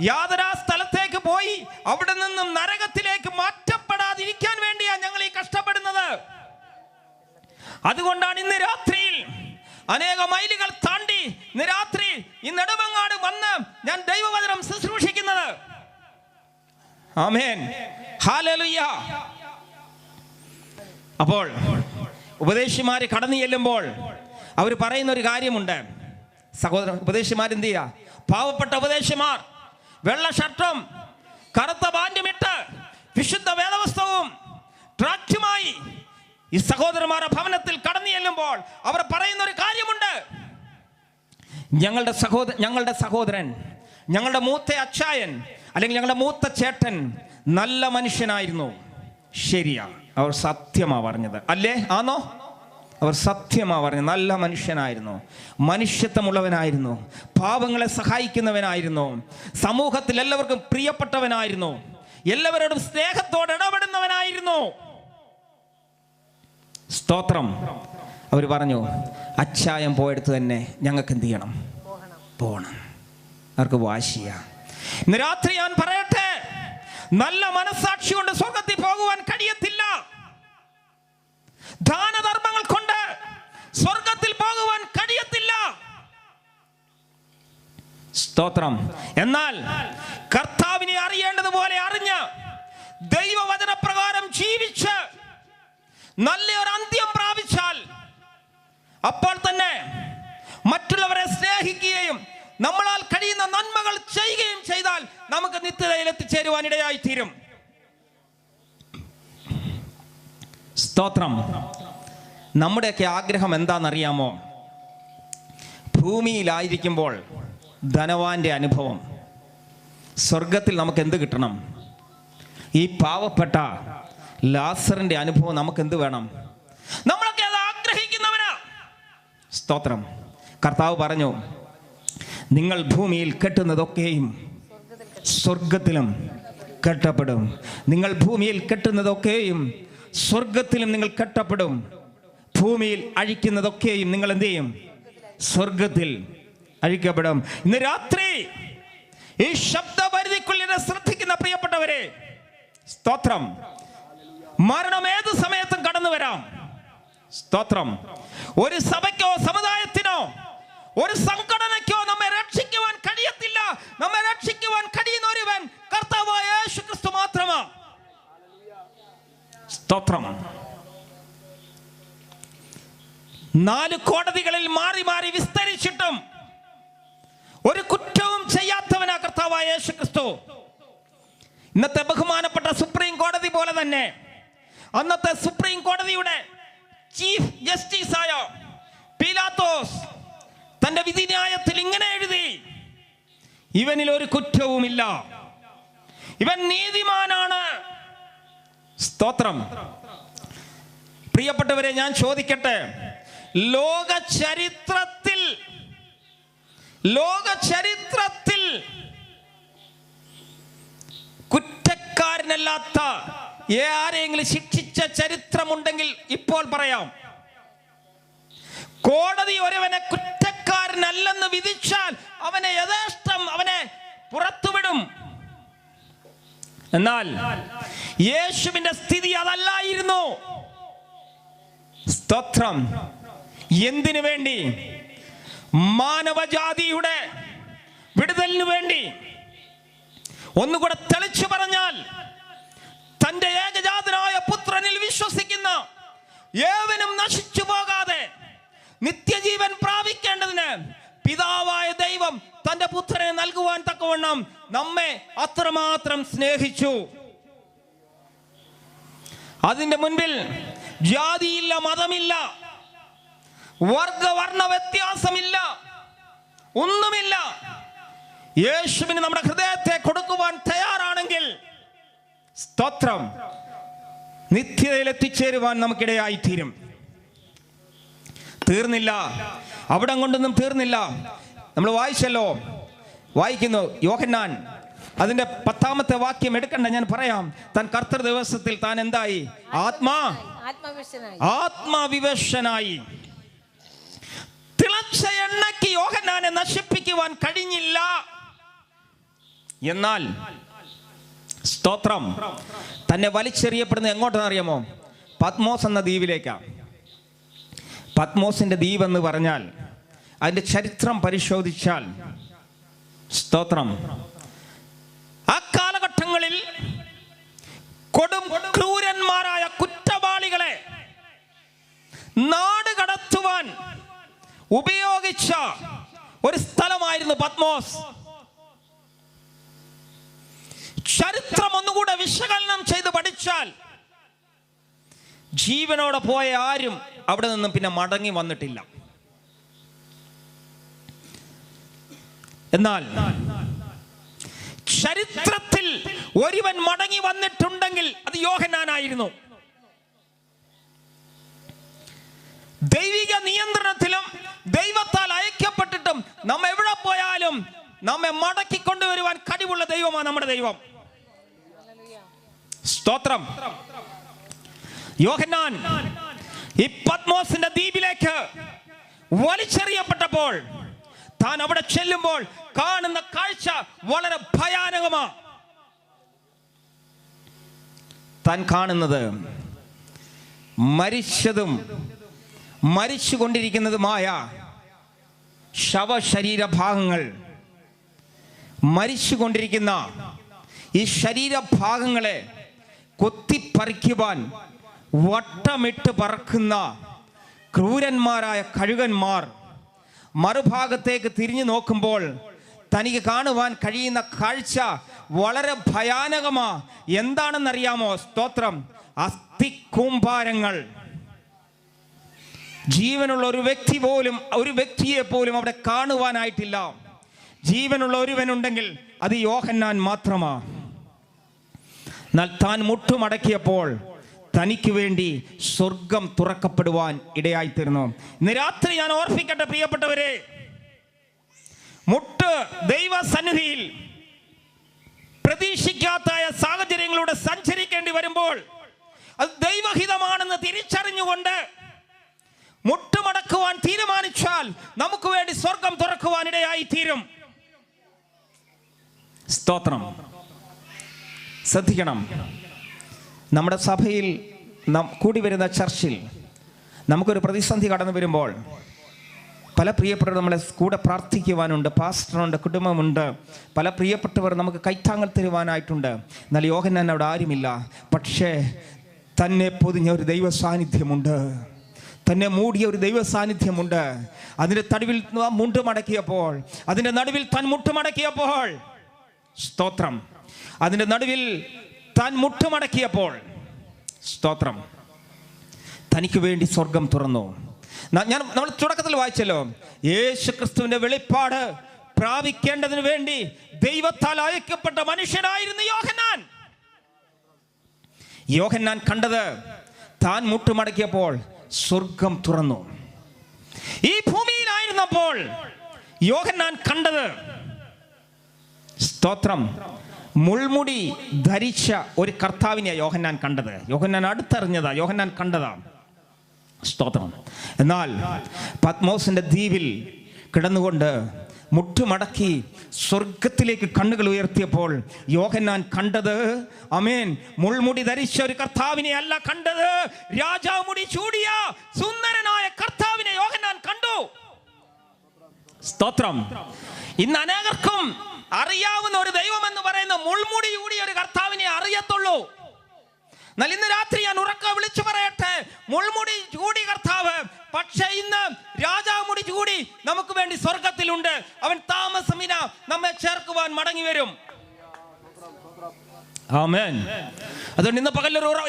യാതൊരാ സ്ഥലത്തേക്ക് പോയി അവിടെ നിന്നും നരകത്തിലേക്ക് മാറ്റപ്പെടാതിരിക്കാൻ വേണ്ടിയാ ഞങ്ങൾ ഈ കഷ്ടപ്പെടുന്നത്. അതുകൊണ്ടാണ് ഇന്ന് രാത്രിയിൽ അനേക മൈലുകൾ താണ്ടി ഇന്ന് രാത്രി ഈ നെടുമങ്ങാട് വന്ന് ഞാൻ ദൈവവചനം ശുശ്രൂഷിക്കുന്നത്. ആമേൻ, ഹല്ലേലൂയ. അപ്പോൾ ഉപദേശിമാര് കടന്നു ചെല്ലുമ്പോൾ അവർ പറയുന്ന ഒരു കാര്യമുണ്ട്. സഹോദരൻ, ഉപദേശിമാർ എന്ത് ചെയ്യുക? പാവപ്പെട്ട ഉപദേശിമാർ വെള്ള ഷർട്ടും കറുത്ത പാന്റുമിട്ട് വിശുദ്ധ വേദപുസ്തകവും ട്രാക്റ്റുമായി ഈ സഹോദരന്മാരുടെ ഭവനത്തിൽ കടന്നു ചെല്ലുമ്പോൾ അവർ പറയുന്ന ഒരു കാര്യമുണ്ട്. ഞങ്ങളുടെ സഹോദരൻ, ഞങ്ങളുടെ മൂത്ത അച്ചായൻ അല്ലെങ്കിൽ ഞങ്ങളുടെ മൂത്ത ചേട്ടൻ നല്ല മനുഷ്യനായിരുന്നു. ശരിയാ, അവർ സത്യമാ പറഞ്ഞത്, അല്ലേ? ആണോ? അവർ സത്യമാ പറഞ്ഞത്. നല്ല മനുഷ്യനായിരുന്നു, മനുഷ്യത്വമുള്ളവനായിരുന്നു, പാവങ്ങളെ സഹായിക്കുന്നവനായിരുന്നു, സമൂഹത്തിൽ എല്ലാവർക്കും പ്രിയപ്പെട്ടവനായിരുന്നു, എല്ലാവരോടും സ്നേഹത്തോടെ ഇടപെടുന്നവനായിരുന്നു. സ്തോത്രം. അവർ പറഞ്ഞു, അച്ചായം പോയെടുത്ത് തന്നെ ഞങ്ങൾക്ക് എന്ത് ചെയ്യണം? പോകണം. അവർക്ക് വാശിയ. ഇന്ന് രാത്രി ഞാൻ പറയട്ടെ, നല്ല മനസാക്ഷി കൊണ്ട് സ്വർഗത്തിൽ പോകുവാൻ കഴിയത്തില്ല. ദാനധർമ്മങ്ങൾ കൊണ്ട് സ്വർഗത്തിൽ പോകുവാൻ കഴിയത്തില്ല. സ്തോത്രം. എന്നാൽ കർത്താവിനെ അറിയേണ്ടതുപോലെ അറിഞ്ഞ് ദൈവവചനപ്രകാരം ജീവിച്ച് നല്ലൊരു അന്ത്യം പ്രാപിച്ചാൽ അപ്പോൾ തന്നെ മറ്റുള്ളവരെ സ്നേഹിക്കുകയും നമ്മളാൽ കഴിയുന്ന നന്മകൾ ചെയ്യുകയും ചെയ്താൽ നമുക്ക് നിത്യതയിൽ എത്തിച്ചേരുവാൻ ഇടയായി തീരും. സ്തോത്രം. നമ്മുടെയൊക്കെ ആഗ്രഹം എന്താണെന്നറിയാമോ? ഭൂമിയിലായിരിക്കുമ്പോൾ ധനവാന്റെ അനുഭവം, സ്വർഗത്തിൽ നമുക്ക് എന്ത് കിട്ടണം? ഈ പാവപ്പെട്ട ലാസറിന്റെ അനുഭവം നമുക്ക് എന്ത് വേണം? നമ്മളൊക്കെ അത് ആഗ്രഹിക്കുന്നവനാ. സ്തോത്രം. കർത്താവ് പറഞ്ഞു, നിങ്ങൾ ഭൂമിയിൽ കെട്ടുന്നതൊക്കെയും സ്വർഗത്തിലും കെട്ടപ്പെടും. നിങ്ങൾ ഭൂമിയിൽ കെട്ടുന്നതൊക്കെയും സ്വർഗത്തിലും നിങ്ങൾ കെട്ടപ്പെടും. ഭൂമിയിൽ അഴിക്കുന്നതൊക്കെയും നിങ്ങൾ എന്ത് ചെയ്യും? സ്വർഗത്തിൽ അഴിക്കപ്പെടും. ഇന്ന് രാത്രി ഈ ശബ്ദപരിധിക്കുള്ളിൽ ശ്രദ്ധിക്കുന്ന പ്രിയപ്പെട്ടവരെ, സ്തോത്രം, മരണം ഏത് സമയത്തും കടന്നു വരാം. സ്തോത്രം. ഒരു സഭയ്ക്കോ സമുദായത്തിനോ ഒരു സംഘടനയ്ക്കോ നമ്മെ രക്ഷിക്കുവാൻ കഴിയത്തില്ല. നമ്മെ രക്ഷിക്കുവാൻ കഴിയുന്ന ഒരുവൻ കർത്താവായ യേശുക്രിസ്തു മാത്രമാണ്. സ്തോത്രം. 4 കോടതികളിൽ മാറി മാറി വിസ്തരിച്ചിട്ടും ഒരു കുറ്റവും ചെയ്യാത്തവനാ കർത്താവായ യേശുക്രിസ്തു. ഇന്നത്തെ ബഹുമാനപ്പെട്ട സുപ്രീം കോടതി പോലെ തന്നെ അന്നത്തെ സുപ്രീം കോടതിയുടെ ചീഫ് ജസ്റ്റിസായ പീലാത്തോസ് തന്റെ വിധിന്യായത്തിൽ ഇങ്ങനെ എഴുതി, ഇവനിൽ ഒരു കുറ്റവുമില്ല, ഇവൻ നീതിമാനാണ്. സ്തോത്രം. പ്രിയപ്പെട്ടവരെ, ഞാൻ ചോദിക്കട്ടെ, ലോക ചരിത്രത്തിൽ കുറ്റക്കാരനല്ലാത്ത ആരെങ്കിലും ശിക്ഷിച്ച ചരിത്രമുണ്ടെങ്കിൽ ഇപ്പോൾ പറയാം. കോടതി ഒരുവനെ കുറ്റക്കാരനല്ലെന്ന് വിധിച്ചാൽ അവനെ യഥേഷ്ടം അവനെ പുറത്തുവിടും. എന്നാൽ യേശുവിന്റെ സ്ഥിതി അതല്ലായിരുന്നു. സ്തോത്രം. എന്തിനു വേണ്ടി? മാനവജാതിയുടെ വിടുതലിനു വേണ്ടി. ഒന്നുകൂടെ തെളിച്ചു പറഞ്ഞാൽ, തന്റെ ഏകജാതനായ പുത്രനിൽ വിശ്വസിക്കുന്ന ഏവനും നശിച്ചു പോകാതെ നിത്യജീവൻ പ്രാപിക്കേണ്ടതിന് പിതാവായ ദൈവം തന്റെ പുത്രനെ നൽകുവാൻ തക്കവണ്ണം നമ്മെ അത്രമാത്രം സ്നേഹിച്ചു. അതിന്റെ മുൻപിൽ ജാതിയില്ല, മതമില്ല, വർഗവർണ്ണ വ്യത്യാസമില്ല, ഒന്നുമില്ല. യേശുവിന് നമ്മുടെ ഹൃദയത്തെ കൊടുക്കുവാൻ തയ്യാറാണെങ്കിൽ, സ്തോത്രം, നിത്യതയിൽ എത്തിച്ചേരുവാൻ നമുക്കിടയായിത്തീരും. തീർന്നില്ല, അവിടെ കൊണ്ടൊന്നും തീർന്നില്ല. നമ്മൾ വായിക്കുന്നു യോഹന്നാൻ അതിന്റെ 10ാമത്തെ വാക്യം എടുക്കണ്ട, ഞാൻ പറയാം. താൻ കർത്തൃ ദിവസത്തിൽ താൻ എന്തായി? ആത്മാവിവശനായി. തിളച്ച എണ്ണയ്ക്ക് യോഹന്നാനെ നശിപ്പിക്കുവാൻ കഴിഞ്ഞില്ല. എന്നാൽ സ്തോത്രം, തന്നെ വലിച്ചെറിയപ്പെടുന്നത് എങ്ങോട്ടെന്ന് അറിയാമോ? പത്മോസ് എന്ന ദ്വീപിലേക്കാണ്. പത്മോസിന്റെ ദ്വീപ് എന്ന് പറഞ്ഞാൽ അതിന്റെ ചരിത്രം പരിശോധിച്ചാൽ, സ്തോത്രം, ആ കാലഘട്ടങ്ങളിൽ കൊടും ക്രൂരന്മാരായ കുറ്റവാളികളെ നാട് കടത്തുവാൻ ഉപയോഗിച്ച ഒരു സ്ഥലമായിരുന്നു പത്മോസ്. ചരിത്രം ഒന്നുകൂടെ വിശകലനം ചെയ്ത് പഠിച്ചാൽ ജീവനോടെ പോയ ആരും അവിടെ നിന്നും പിന്നെ മടങ്ങി വന്നിട്ടില്ല. എന്നാൽ ചരിത്രത്തിൽ ഒരുവൻ മടങ്ങി വന്നിട്ടുണ്ടെങ്കിൽ അത് യോഹന്നാനായിരുന്നു. ദൈവിക നിയന്ത്രണത്തിലും ദൈവത്താൽ അയക്കപ്പെട്ടിട്ടും നാം എവിടെ പോയാലും നമ്മെ മടക്കി കൊണ്ടുവരുവാൻ കഴിവുള്ള ദൈവമാണ് നമ്മുടെ ദൈവം. സ്തോത്രം. യോഹന്നാൻ ഈ പത്മോസിന്റെ ദ്വീപിലേക്ക് വലിച്ചെറിയപ്പെട്ടപ്പോൾ താൻ അവിടെ ചെല്ലുമ്പോൾ കാണുന്ന കാഴ്ച വളരെ ഭയാനകമാണ്. താൻ കാണുന്നത് മരിച്ചതും മരിച്ചുകൊണ്ടിരിക്കുന്നതുമായ ശവശരീരഭാഗങ്ങൾ, മരിച്ചുകൊണ്ടിരിക്കുന്ന ഈ ശരീരഭാഗങ്ങളെ കൊത്തിപ്പറിക്കുവാൻ വട്ടമിട്ട് പറക്കുന്ന ക്രൂരന്മാരായ കഴുകന്മാർ മറുഭാഗത്തേക്ക് തിരിഞ്ഞു നോക്കുമ്പോൾ തനിക്ക് കാണുവാൻ കഴിയുന്ന കാഴ്ച വളരെ ഭയാനകമാ. എന്താണെന്നറിയാമോ? സ്തോത്രം. അസ്ഥിക്കൂമ്പാരങ്ങൾ. ജീവനുള്ള ഒരു വ്യക്തിയെ പോലും അവിടെ കാണുവാനായിട്ടില്ല. ജീവനുള്ള ഒരുവനുണ്ടെങ്കിൽ അത് യോഹന്നാൻ മാത്രമാ. എന്നാൽ താൻ മുട്ടുമടക്കിയപ്പോൾ തനിക്ക് വേണ്ടി സ്വർഗം തുറക്കപ്പെടുവാൻ ഇടയായിത്തീർന്നു. ഇന്ന് രാത്രി ഞാൻ ഓർപ്പിക്കട്ടെ പ്രിയപ്പെട്ടവരെ, മുട്ട് ദൈവസന്നിധിയിൽ പ്രതീക്ഷിക്കാത്ത സാഹചര്യങ്ങളിലൂടെ സഞ്ചരിക്കേണ്ടി വരുമ്പോൾ അത് ദൈവഹിതമാണെന്ന് തിരിച്ചറിഞ്ഞുകൊണ്ട് മുട്ടുമടക്കുവാൻ തീരുമാനിച്ചാൽ നമുക്ക് വേണ്ടി സ്വർഗം തുറക്കുവാൻ ഇടയായി തീരും. സ്തോത്രം. ശ്രദ്ധിക്കണം, നമ്മുടെ സഭയിൽ കൂടി വരുന്ന ചർച്ചിൽ നമുക്കൊരു പ്രതിസന്ധി കടന്നു വരുമ്പോൾ പല പ്രിയപ്പെട്ടവർ നമ്മളെ കൂടെ പ്രാർത്ഥിക്കുവാനുണ്ട്. പാസ്റ്ററുണ്ട്, കുടുംബമുണ്ട്, പല പ്രിയപ്പെട്ടവർ നമുക്ക് കൈത്താങ്ങൽ തരുവാനായിട്ടുണ്ട്. എന്നാൽ യോഹന്നാൻ അവിടെ ആരുമില്ല. പക്ഷേ തന്നെ പൊതിഞ്ഞ ഒരു ദൈവ സാന്നിധ്യമുണ്ട്, തന്നെ മൂടിയ ഒരു ദൈവ സാന്നിധ്യമുണ്ട്. അതിൻ്റെ നടുവിൽ മുട്ടുമടക്കിയപ്പോൾ, അതിൻ്റെ നടുവിൽ താൻ മുട്ടുമടക്കിയപ്പോൾ, സ്തോത്രം, അതിൻ്റെ നടുവിൽ താൻ മുട്ടുമടക്കിയപ്പോൾ, സ്തോത്രം, തനിക്ക് വേണ്ടി സ്വർഗം തുറന്നു. നമ്മൾ തുടക്കത്തിൽ വായിച്ചല്ലോ, യേശു ക്രിസ്തുവിന്റെ വെളിപ്പാട് പ്രാപിക്കേണ്ടതിന് വേണ്ടി ദൈവത്താൽ അയക്കപ്പെട്ട മനുഷ്യനായിരുന്നു യോഹന്നാൻ. യോഹന്നാൻ കണ്ടത്, താൻ മുട്ടുമടക്കിയപ്പോൾ സ്വർഗം തുറന്നു. ഈ ഭൂമിയിലായിരുന്നപ്പോൾ യോഹന്നാൻ കണ്ടത്, സ്തോത്രം, മുൾമുടി ധരിച്ച ഒരു കർത്താവിനെയാണ് യോഹന്നാൻ കണ്ടത്. യോഹന്നാൻ അടുത്തറിഞ്ഞതാ, യോഹന്നാൻ കണ്ടതാ. സ്തോത്രം. എന്നാൽ പത്മോസിന്റെ ദ്വീപിൽ കിടന്നുകൊണ്ട് മുട്ടുമടക്കി സ്വർഗത്തിലേക്ക് കണ്ണുകൾ ഉയർത്തിയപ്പോൾ യോഹന്നാൻ കണ്ടത്, ആമേൻ, മുൾമുടി ധരിച്ച ഒരു കർത്താവിനെ അല്ല കണ്ടത്, രാജാവ് മുടി ചൂടിയ സുന്ദരനായ കർത്താവിനെ യോഹന്നാൻ കണ്ടു. സ്തോത്രം. ഇന്ന് അനേകർക്കും അറിയാവുന്ന ഒരു ദൈവം എന്ന് പറയുന്ന മുൾമുടി ചൂടിയ ഒരു കർത്താവിനെ അറിയത്തുള്ളൂ. എന്നാൽ ഇന്ന് രാത്രി ഞാൻ ഉറക്കെ വിളിച്ചു പറയട്ടെ, മുൾമുടി ചൂടി കർത്താവ്, പക്ഷേ ഇന്ന് രാജാവ് മുടി ചൂടി നമുക്ക് വേണ്ടി സ്വർഗത്തിലുണ്ട്. അവൻ താമസമിന നമ്മെ ചേർക്കുവാൻ മടങ്ങി വരും. ആമേൻ. അതുകൊണ്ട് ഇന്ന്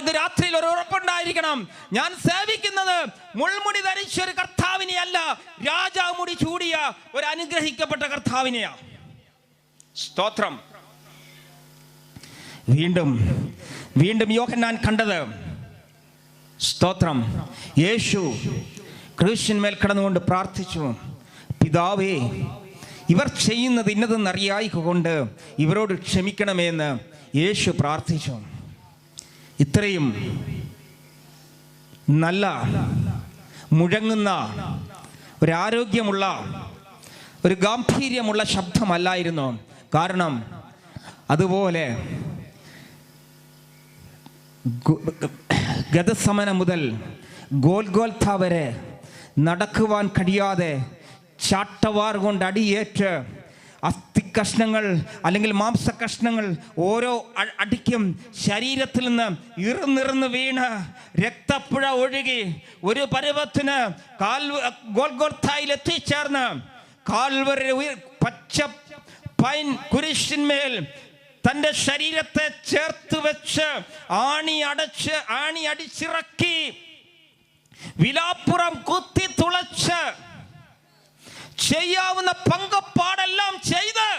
ഇന്ന് രാത്രിയിൽ ഒരു ഉറപ്പുണ്ടായിരിക്കണം, ഞാൻ സേവിക്കുന്നത് മുൾമുടി ധരിച്ച ഒരു കർത്താവിനെ അല്ല, രാജാവ് മുടി ചൂടിയ ഒരു അനുഗ്രഹിക്കപ്പെട്ട കർത്താവിനെയാ. സ്തോത്രം. വീണ്ടും യോഹന്നാൻ കണ്ടത്, സ്തോത്രം, യേശു ക്രൂശിന്മേൽ കിടന്നുകൊണ്ട് പ്രാർത്ഥിച്ചു, പിതാവേ, ഇവർ ചെയ്യുന്നത് ഇന്നതെന്നറിയായിക്കൊണ്ട് ഇവരോട് ക്ഷമിക്കണമെന്ന് യേശു പ്രാർത്ഥിച്ചു. ഇത്രയും നല്ല മുഴങ്ങുന്ന ഒരു ആരോഗ്യമുള്ള ഒരു ഗാംഭീര്യമുള്ള ശബ്ദമല്ലായിരുന്നു. കാരണം അതുപോലെ ഗതസമനം മുതൽ ഗോൽഗോൽത്ത വരെ നടക്കുവാൻ കഴിയാതെ ചാട്ടവാർ കൊണ്ട് അടിയേറ്റ് അസ്ഥിക്കഷ്ണങ്ങൾ അല്ലെങ്കിൽ മാംസകഷ്ണങ്ങൾ ഓരോ അടിക്കും ശരീരത്തിൽ നിന്ന് ഇറന്നിറന്ന് വീണ് രക്തപ്പുഴ ഒഴുകി ഒരു പരുവത്തിന് ഗോൽഗോൽത്തായിൽ എത്തിച്ചേർന്ന് കാൽവരി പച്ച പൈൻ കുരിശിന്മേൽ തൻ്റെ ശരീരത്തെ ചേർത്ത് വെച്ച് ആണി അടിച്ചിറക്കി വിലാപ്പുറം കുത്തി തുളച്ച് ചെയ്യാവുന്ന പങ്കപ്പാടെല്ലാം ചെയ്ത്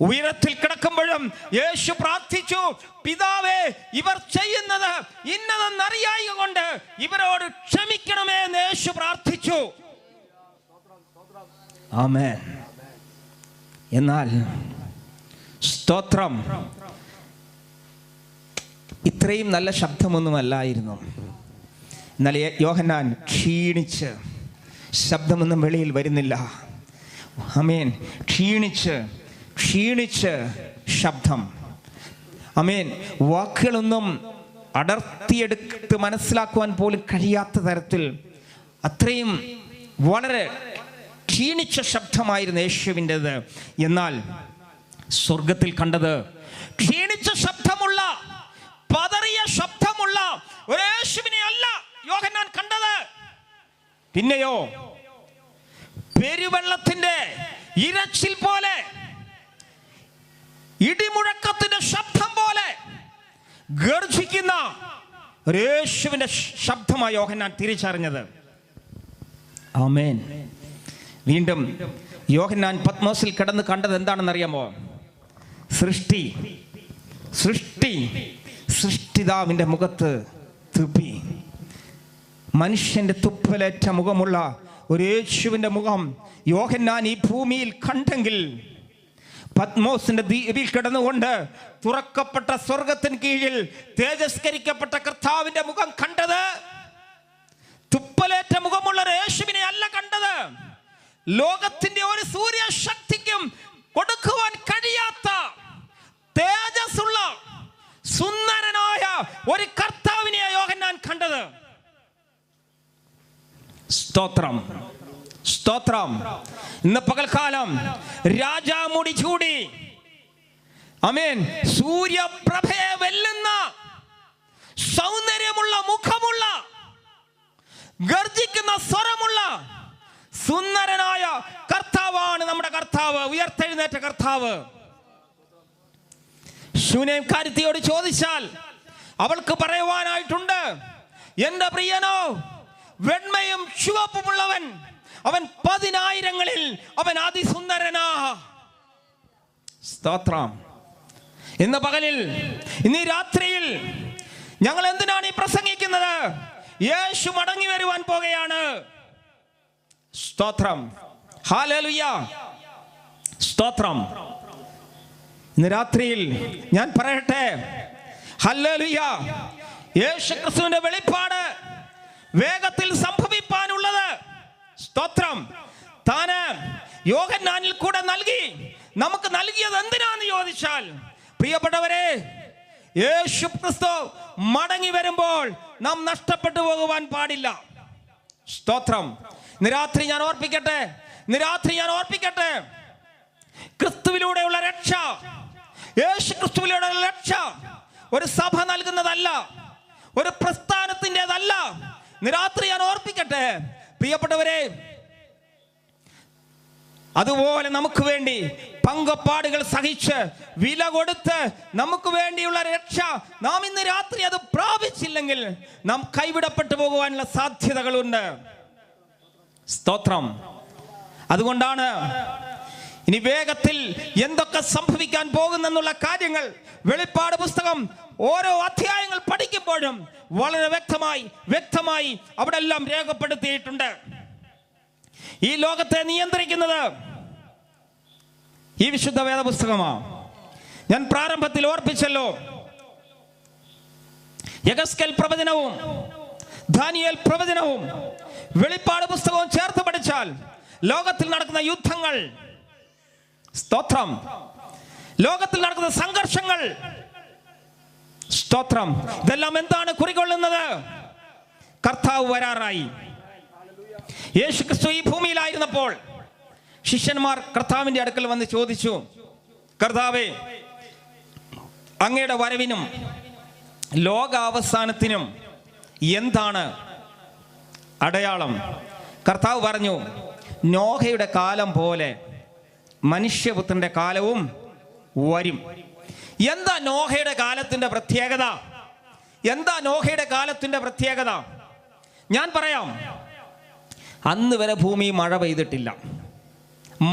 ഉയരത്തിൽ കിടക്കുമ്പോഴും യേശു പ്രാർത്ഥിച്ചു, പിതാവേ, ഇവർ ചെയ്യുന്നത് ഇന്നതെന്നറിയായ കൊണ്ട് ഇവരോട് ക്ഷമിക്കണമേ എന്ന് യേശു പ്രാർത്ഥിച്ചു. ആമേൻ. എന്നാൽ സ്തോത്രം, ഇത്രയും നല്ല ശബ്ദമൊന്നുമല്ലായിരുന്നു. എന്നാൽ യോഹന്നാൻ ക്ഷീണിച്ച്, ശബ്ദമൊന്നും വെളിയിൽ വരുന്നില്ല. ആമേൻ. ക്ഷീണിച്ച് ശബ്ദം, ആമേൻ, വാക്കുകളൊന്നും അടർത്തിയെടുത്ത് മനസ്സിലാക്കുവാൻ പോലും കഴിയാത്ത തരത്തിൽ അത്രയും വളരെ ക്ഷീണിച്ച ശബ്ദമായിരുന്നു യേശുവിൻ്റെത്. എന്നാൽ സ്വർഗത്തിൽ കണ്ടത് ക്ഷീണിച്ച ശബ്ദമുള്ള, പതറിയ ശബ്ദമുള്ള ഒരു യേശുവിനെ അല്ല യോഹന്നാൻ കണ്ടത്. പിന്നെയോ പെരുവെള്ളത്തിന്റെ ഇരച്ചിൽ പോലെ, ഇടിമുഴക്കത്തിന്റെ ശബ്ദം പോലെ ഗർജിക്കുന്ന ഒരു യേശുവിന്റെ ശബ്ദമായി യോഹന്നാൻ തിരിച്ചറിഞ്ഞത്. ആമേൻ. വീണ്ടും യോഹന്നാൻ പത്മോസിൽ കിടന്ന് കണ്ടത് എന്താണെന്നറിയാമോ? സൃഷ്ടിതാവിൻ്റെ മുഖത്ത് തുപ്പി. മനുഷ്യന്റെ തുപ്പലേറ്റ മുഖമുള്ള ഒരു യേശുവിൻ്റെ മുഖം യോഹന്നാൻ ഈ ഭൂമിയിൽ കണ്ടെങ്കിൽ, പത്മോസിന്റെ ദ്വീപിൽ കിടന്നുകൊണ്ട് തുറക്കപ്പെട്ട സ്വർഗത്തിന് കീഴിൽ തേജസ്കരിക്കപ്പെട്ട കർത്താവിന്റെ മുഖം കണ്ടത് തുപ്പലേറ്റ മുഖമുള്ള ഒരു യേശുവിനെ അല്ല കണ്ടത്. ലോകത്തിന്റെ ഒരു സൂര്യശക്തിക്കും കൊടുക്കുവാൻ കഴിയാത്ത തേജസ്സുള്ള സുന്ദരനായ ഒരു കർത്താവിനെ യോഹന്നാൻ കണ്ടത്. സ്തോത്രം, സ്തോത്രം. ഇന്ന് പകൽക്കാലം രാജാമുടി ചൂടി, ആമേൻ, സൂര്യപ്രഭയെ വെല്ലുന്ന സൗന്ദര്യമുള്ള മുഖമുള്ള, ഗർജിക്കുന്ന സ്വരമുള്ള സുന്ദരനായ കർത്താവാണ് നമ്മുടെ കർത്താവ്, ഉയർത്തെഴുന്നേറ്റ കർത്താവ്. ശൂനേംകാരിയോട് ചോദിച്ചാൽ അവൾക്ക് പറയുവാനായിട്ടുണ്ട്, എന്റെ പ്രിയനോ വെണ്മയും ചുവപ്പുമുള്ളവൻ, അവൻ 10,000-ങ്ങളിൽ അവൻ അതിസുന്ദരനാ. സ്തോത്രം. ഇന്ന് പകലിൽ, ഇന്ന് രാത്രിയിൽ ഞങ്ങൾ എന്തിനാണ് ഈ പ്രസംഗിക്കുന്നത്? യേശു മടങ്ങി വരുവാൻ പോകുകയാണ്. സ്തോത്രം, ഹല്ലേലൂയ, സ്തോത്രം. ഇന്ന് രാത്രിയിൽ ഞാൻ പറയട്ടെ, ഹല്ലേലൂയ, യേശുക്രിസ്തുവിന്റെ വെളിപ്പാട് വേഗത്തിൽ സംഭവിപ്പാനുള്ളത്, സ്തോത്രം, താന് യോഹന്നാനിൽ കൂടെ നൽകി. നമുക്ക് നൽകിയത് എന്തിനാന്ന് ചോദിച്ചാൽ, പ്രിയപ്പെട്ടവരെ, യേശുക്രിസ്തു മടങ്ങി വരുമ്പോൾ നാം നഷ്ടപ്പെട്ടു പോകുവാൻ പാടില്ല. സ്തോത്രം. ഇന്ന് രാത്രി ഞാൻ ഓർപ്പിക്കട്ടെ, ക്രിസ്തുവിലൂടെയുള്ള രക്ഷ, യേശു ക്രിസ്തുവിലൂടെയുള്ള രക്ഷ ഒരു സഭ നൽകുന്നതല്ല, ഒരു പ്രസ്ഥാനത്തിൻ്റെതല്ല. ഇന്ന് രാത്രി ഞാൻ ഓർപ്പിക്കട്ടെ പ്രിയപ്പെട്ടവരെ, അതുപോലെ നമുക്ക് വേണ്ടി പങ്കപ്പാടുകൾ സഹിച്ച് വില കൊടുത്ത് നമുക്ക് വേണ്ടിയുള്ള രക്ഷ നാം ഇന്ന് രാത്രി അത് പ്രാപിച്ചില്ലെങ്കിൽ നാം കൈവിടപ്പെട്ടു പോകുവാനുള്ള സാധ്യതകളുണ്ട്. സ്തോത്രം. അതുകൊണ്ടാണ് ഇനി വേഗത്തിൽ എന്തൊക്കെ സംഭവിക്കാൻ പോകുന്നെന്നുള്ള കാര്യങ്ങൾ വെളിപ്പാട് പുസ്തകം ഓരോ അധ്യായങ്ങൾ പഠിക്കുമ്പോഴും വളരെ വ്യക്തമായി അവിടെ എല്ലാം രേഖപ്പെടുത്തിയിട്ടുണ്ട്. ഈ ലോകത്തെ നിയന്ത്രിക്കുന്നത് ഈ വിശുദ്ധ വേദപുസ്തകമാണ്. ഞാൻ പ്രാരംഭത്തിൽ ഓർപ്പിച്ചല്ലോ, യെഹെസ്കേൽ പ്രവചനവും ദാനിയേൽ പ്രവചനവും വെളിപ്പാട് പുസ്തകവും ചേർത്ത് പഠിച്ചാൽ ലോകത്തിൽ നടക്കുന്ന യുദ്ധങ്ങൾ, സ്തോത്രം, ലോകത്തിൽ നടക്കുന്ന സംഘർഷങ്ങൾ, സ്തോത്രം, ഇതെല്ലാം എന്താണ് കുറികൊള്ളുന്നത്? കർത്താവ് വരാറായി. യേശുക്രിസ്തു ഈ ഭൂമിയിലായിരുന്നപ്പോൾ ശിഷ്യന്മാർ കർത്താവിന്റെ അടുക്കൽ വന്ന് ചോദിച്ചു, കർത്താവേ, അങ്ങയുടെ വരവിനും ലോകാവസാനത്തിനും എന്താണ് അടയാളം? കർത്താവ് പറഞ്ഞു, നോഹയുടെ കാലം പോലെ മനുഷ്യപുത്രന്റെ കാലവും വരും. എന്താ നോഹയുടെ കാലത്തിന്റെ പ്രത്യേകത? ഞാൻ പറയാം. അന്ന് വരെ ഭൂമി മഴ പെയ്തിട്ടില്ല.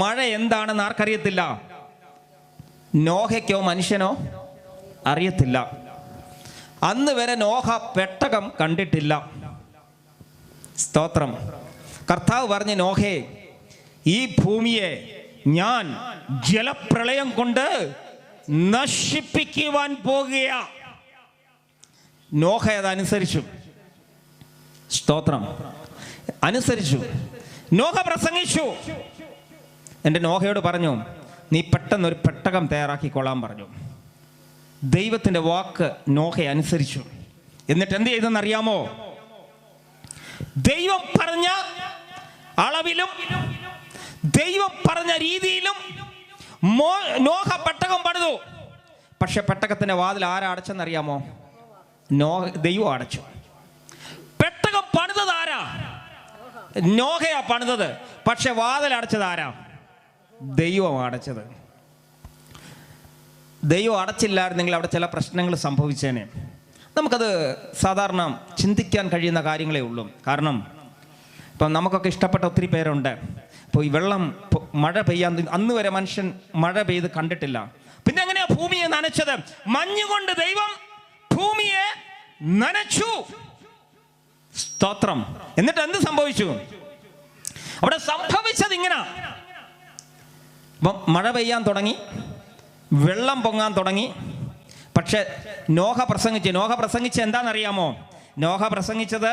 മഴ എന്താണെന്ന് ആർക്കറിയത്തില്ല. നോഹയ്ക്കോ മനുഷ്യനോ അറിയത്തില്ല. അന്ന് വരെ നോഹ പെട്ടകം കണ്ടിട്ടില്ല. സ്തോത്രം. കർത്താവ് പറഞ്ഞു, നോഹേ, ഈ ഭൂമിയെ ഞാൻ ജലപ്രളയം കൊണ്ട് നശിപ്പിക്കുവാൻ പോകുകയാ. നോഹ അതനുസരിച്ചു. സ്തോത്രം, അനുസരിച്ചു. നോഹ പ്രസംഗിച്ചു. എൻ്റെ നോഹയോട് പറഞ്ഞു, നീ പെട്ടെന്നൊരു പെട്ടകം തയ്യാറാക്കിക്കൊള്ളാൻ പറഞ്ഞു. ദൈവത്തിൻ്റെ വാക്ക് നോഹ അനുസരിച്ചു. എന്നിട്ട് എന്ത് ചെയ്തെന്നറിയാമോ? ദൈവം പറഞ്ഞ അളവിലും ദൈവം പറഞ്ഞ രീതിയിലും നോഹ പെട്ടകം പണിതു. പക്ഷെ പെട്ടകത്തിന്റെ വാതിൽ ആരാ അടച്ചെന്നറിയാമോ? ദൈവം അടച്ചു. പെട്ടകം പണിതത് ആരാ? നോഹയാ പണിതത്. പക്ഷെ വാതിൽ അടച്ചത് ആരാ? ദൈവം അടച്ചത്. ദൈവം അടച്ചില്ലായിരുന്നെങ്കിൽ അവിടെ ചില പ്രശ്നങ്ങൾ സംഭവിച്ചേനെ. നമുക്കത് സാധാരണ ചിന്തിക്കാൻ കഴിയുന്ന കാര്യങ്ങളേ ഉള്ളൂ. കാരണം ഇപ്പം നമുക്കൊക്കെ ഇഷ്ടപ്പെട്ട ഒത്തിരി പേരുണ്ട്. ഇപ്പോൾ ഈ വെള്ളം മഴ പെയ്യാൻ അന്ന് വരെ മനുഷ്യൻ മഴ പെയ്ത് കണ്ടിട്ടില്ല. പിന്നെ എങ്ങനെയാ ഭൂമിയെ നനച്ചത്? മഞ്ഞുകൊണ്ട് ദൈവം ഭൂമിയെ നനച്ചു. സ്തോത്രം. എന്നിട്ട് എന്ത് സംഭവിച്ചു? അവിടെ സംഭവിച്ചത് ഇങ്ങനെ, മഴ പെയ്യാൻ തുടങ്ങി, വെള്ളം പൊങ്ങാൻ തുടങ്ങി. പക്ഷെ നോഹ പ്രസംഗിച്ച് എന്താണെന്നറിയാമോ? നോഹ പ്രസംഗിച്ചത്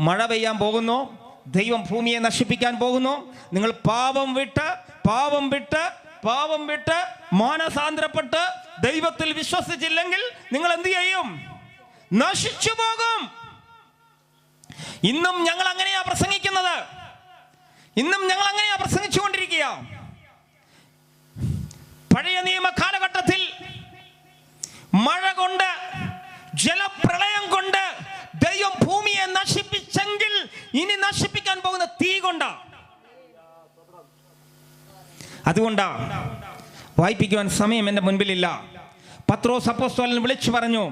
മഴ പെയ്യാൻ പോകുന്നു, ദൈവം ഭൂമിയെ നശിപ്പിക്കാൻ പോകുന്നു, നിങ്ങൾ പാപം വിട്ട് മാനസാന്തരപ്പെട്ട് ദൈവത്തിൽ വിശ്വസിച്ചില്ലെങ്കിൽ നിങ്ങൾ എന്ത് ചെയ്യും? നശിച്ചു പോകും. ഇന്നും ഞങ്ങൾ അങ്ങനെയാ പ്രസംഗിക്കുന്നത്. ഇന്നും ഞങ്ങൾ അങ്ങനെയാ പ്രസംഗിച്ചുകൊണ്ടിരിക്കുക. പഴയ നിയമ കാലഘട്ടത്തിൽ മഴ കൊണ്ട്, ജലപ്രളയം കൊണ്ട് ദൈവം ഭൂമിയെ നശിപ്പിച്ചെങ്കിൽ ഇനി നശിപ്പിക്കാൻ പോകുന്ന തീ കൊണ്ടാ. അതുകൊണ്ടാ വായിപ്പിക്കുവാൻ സമയം എൻ്റെ മുൻപിലില്ല. പത്രോസ് അപ്പോസ്തലൻ വിളിച്ചു പറഞ്ഞു,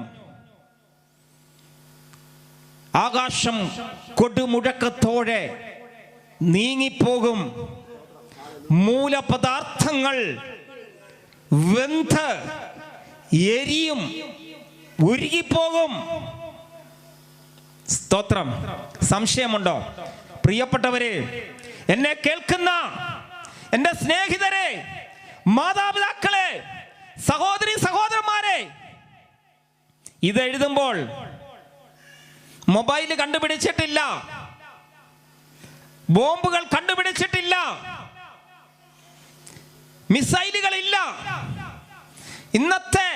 ആകാശം കൊടുമുഴക്കത്തോടെ നീങ്ങിപ്പോകും, മൂലപദാർത്ഥങ്ങൾ വെന്ത് എരിയും, ഉരുകിപ്പോകും. സ്തോത്രം. സംശയമുണ്ടോ? പ്രിയപ്പെട്ടവരെ, എന്നെ കേൾക്കുന്ന എൻ്റെ സ്നേഹിതരെ, മാതാപിതാക്കളെ, സഹോദരന്മാരെ, ഇത് എഴുതുമ്പോൾ മൊബൈൽ കണ്ടുപിടിച്ചിട്ടില്ല, ബോംബുകൾ കണ്ടുപിടിച്ചിട്ടില്ല, മിസൈലുകളില്ല. ഇന്നത്തെ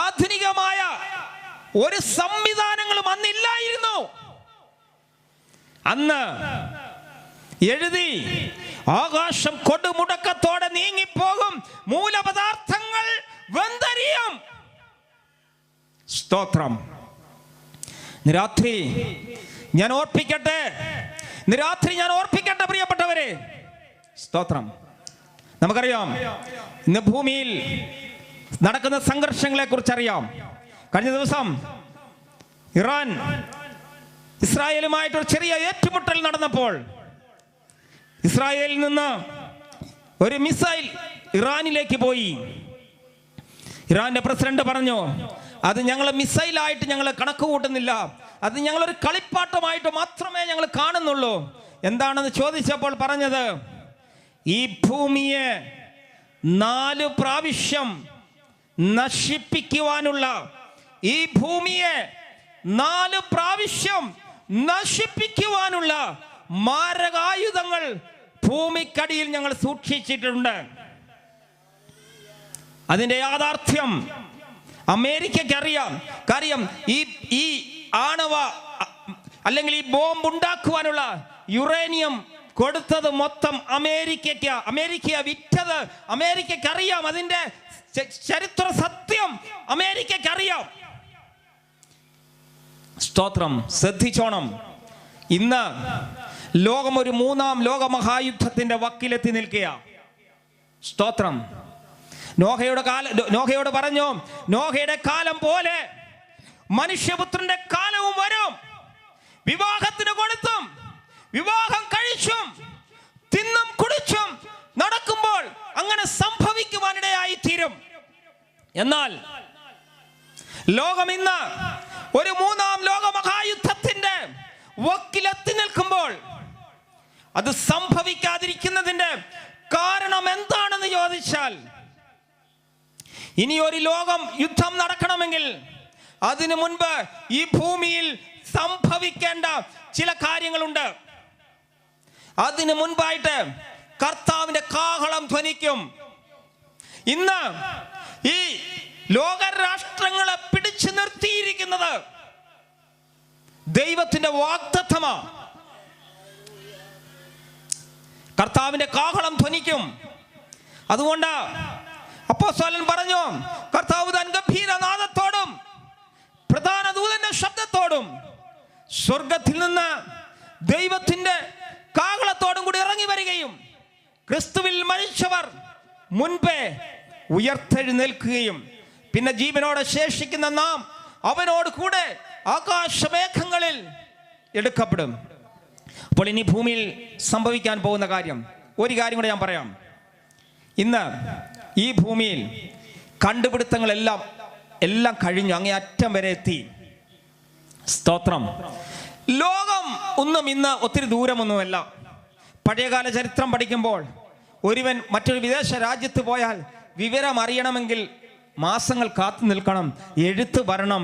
ആധുനികമായ ഒരു സംവിധാനങ്ങളും അന്നില്ലായിരുന്നു. അന്ന് എഴുതി, ആകാശം കൊടുമുടക്കത്തോടെ നീങ്ങിപ്പോകും, മൂലപദാർത്ഥങ്ങൾ വെന്തരിയും. സ്തോത്രം. രാത്രി ഞാൻ ഓർപ്പിക്കട്ടെ പ്രിയപ്പെട്ടവരെ. സ്തോത്രം. നമുക്കറിയാം, ഇന്ന് ഭൂമിയിൽ നടക്കുന്ന സംഘർഷങ്ങളെ കുറിച്ച് അറിയാം. കഴിഞ്ഞ ദിവസം ഇറാൻ ഇസ്രായേലുമായിട്ടൊരു ചെറിയ ഏറ്റുമുട്ടൽ നടന്നപ്പോൾ ഇസ്രായേലിൽ നിന്ന് ഒരു മിസൈൽ ഇറാനിലേക്ക് പോയി. ഇറാന്റെ പ്രസിഡന്റ് പറഞ്ഞു, അത് ഞങ്ങൾ മിസൈലായിട്ട് ഞങ്ങൾ കണക്ക് കൂട്ടുന്നില്ല, അത് ഞങ്ങളൊരു കളിപ്പാട്ടമായിട്ട് മാത്രമേ ഞങ്ങൾ കാണുന്നുള്ളൂ. എന്താണെന്ന് ചോദിച്ചപ്പോൾ പറഞ്ഞത്, ഈ ഭൂമിയെ 4 പ്രാവശ്യം നശിപ്പിക്കുവാനുള്ള, ഈ ഭൂമിയെ 4 പ്രാവശ്യം നശിപ്പിക്കുവാനുള്ള മാരകായുധങ്ങൾ ഭൂമിക്കടിയിൽ ഞങ്ങൾ സൂക്ഷിച്ചിട്ടുണ്ട്. അതിന്റെ യാഥാർത്ഥ്യം അമേരിക്കയ്ക്ക് അറിയാം. കാര്യം ഈ ആണവ അല്ലെങ്കിൽ ഈ ബോംബ് ഉണ്ടാക്കുവാനുള്ള യുറേനിയം കൊടുത്തത് മൊത്തം അമേരിക്ക വിറ്റത് അമേരിക്കയ്ക്ക് അറിയാം. അതിന്റെ ചരിത്ര സത്യം അമേരിക്കയ്ക്ക് അറിയാം. സ്തോത്രം. ശ്രദ്ധിച്ചോണം. ഇന്ന് ലോകം ഒരു 3ാം ലോകമഹായുദ്ധത്തിന്റെ വക്കിലെത്തി നിൽക്കുക. സ്തോത്രം. നോഹയോട് പറഞ്ഞു, നോഹയുടെ കാലം പോലെ മനുഷ്യപുത്രന്റെ കാലവും വരും. വിവാഹത്തിന് കൊടുത്തും വിവാഹം കഴിച്ചും തിന്നും കുടിച്ചും നടക്കുമ്പോൾ അങ്ങനെ സംഭവിക്കുവാനിടയായി തീരും. എന്നാൽ ലോകം ഇന്ന് ഒരു 3ാം ലോകമഹായുദ്ധത്തിന്റെ വക്കിലെത്തി നിൽക്കുമ്പോൾ അത് സംഭവിക്കാതിരിക്കുന്നതിന്റെ കാരണം എന്താണെന്ന് ചോദിച്ചാൽ, ഇനി ഒരു ലോകം യുദ്ധം നടക്കണമെങ്കിൽ അതിനു മുൻപ് ഈ ഭൂമിയിൽ സംഭവിക്കേണ്ട ചില കാര്യങ്ങളുണ്ട്. അതിനു മുൻപായിട്ട് കർത്താവിന്റെ കാഹളം ധ്വനിക്കും. ഇന്ന് ഈ ലോകരാഷ്ട്രങ്ങളെ പിടിച്ചു നിർത്തിയിരിക്കുന്നത് ദൈവത്തിന്റെ വാഗ്ദത്തമാ. കർത്താവിന്റെ കാഹളം ധ്വനിക്കും. അതുകൊണ്ട് അപ്പോസ്തലൻ പറഞ്ഞു, കർത്താവ് താൻ ഗംഭീരനാദത്തോടും പ്രധാന ദൂതന്റെ ശബ്ദത്തോടും സ്വർഗത്തിൽ നിന്ന് ദൈവത്തിന്റെ കാഹളത്തോടും കൂടി ഇറങ്ങി വരികയും ക്രിസ്തുവിൽ മരിച്ചവർ മുൻപേ ഉയർത്തെഴുന്നേൽക്കുകയും പിന്നെ ജീവനോടെ ശേഷിക്കുന്ന നാം അവനോട് കൂടെ ആകാശമേഘങ്ങളിൽ എടുക്കപ്പെടും. അപ്പോൾ ഇനി ഭൂമിയിൽ സംഭവിക്കാൻ പോകുന്ന കാര്യം, ഒരു കാര്യം കൂടെ ഞാൻ പറയാം. ഇന്ന് ഈ ഭൂമിയിൽ കണ്ടുപിടുത്തങ്ങളെല്ലാം കഴിഞ്ഞു, അങ്ങേ അറ്റം വരെ എത്തി. സ്തോത്രം. ലോകം ഒന്നും ഇന്ന് ഒത്തിരി ദൂരമൊന്നുമല്ല. പഴയകാല ചരിത്രം പഠിക്കുമ്പോൾ ഒരുവൻ മറ്റൊരു വിദേശ രാജ്യത്ത് പോയാൽ വിവരം അറിയണമെങ്കിൽ മാസങ്ങൾ കാത്തു നിൽക്കണം, എഴുത്ത് വരണം.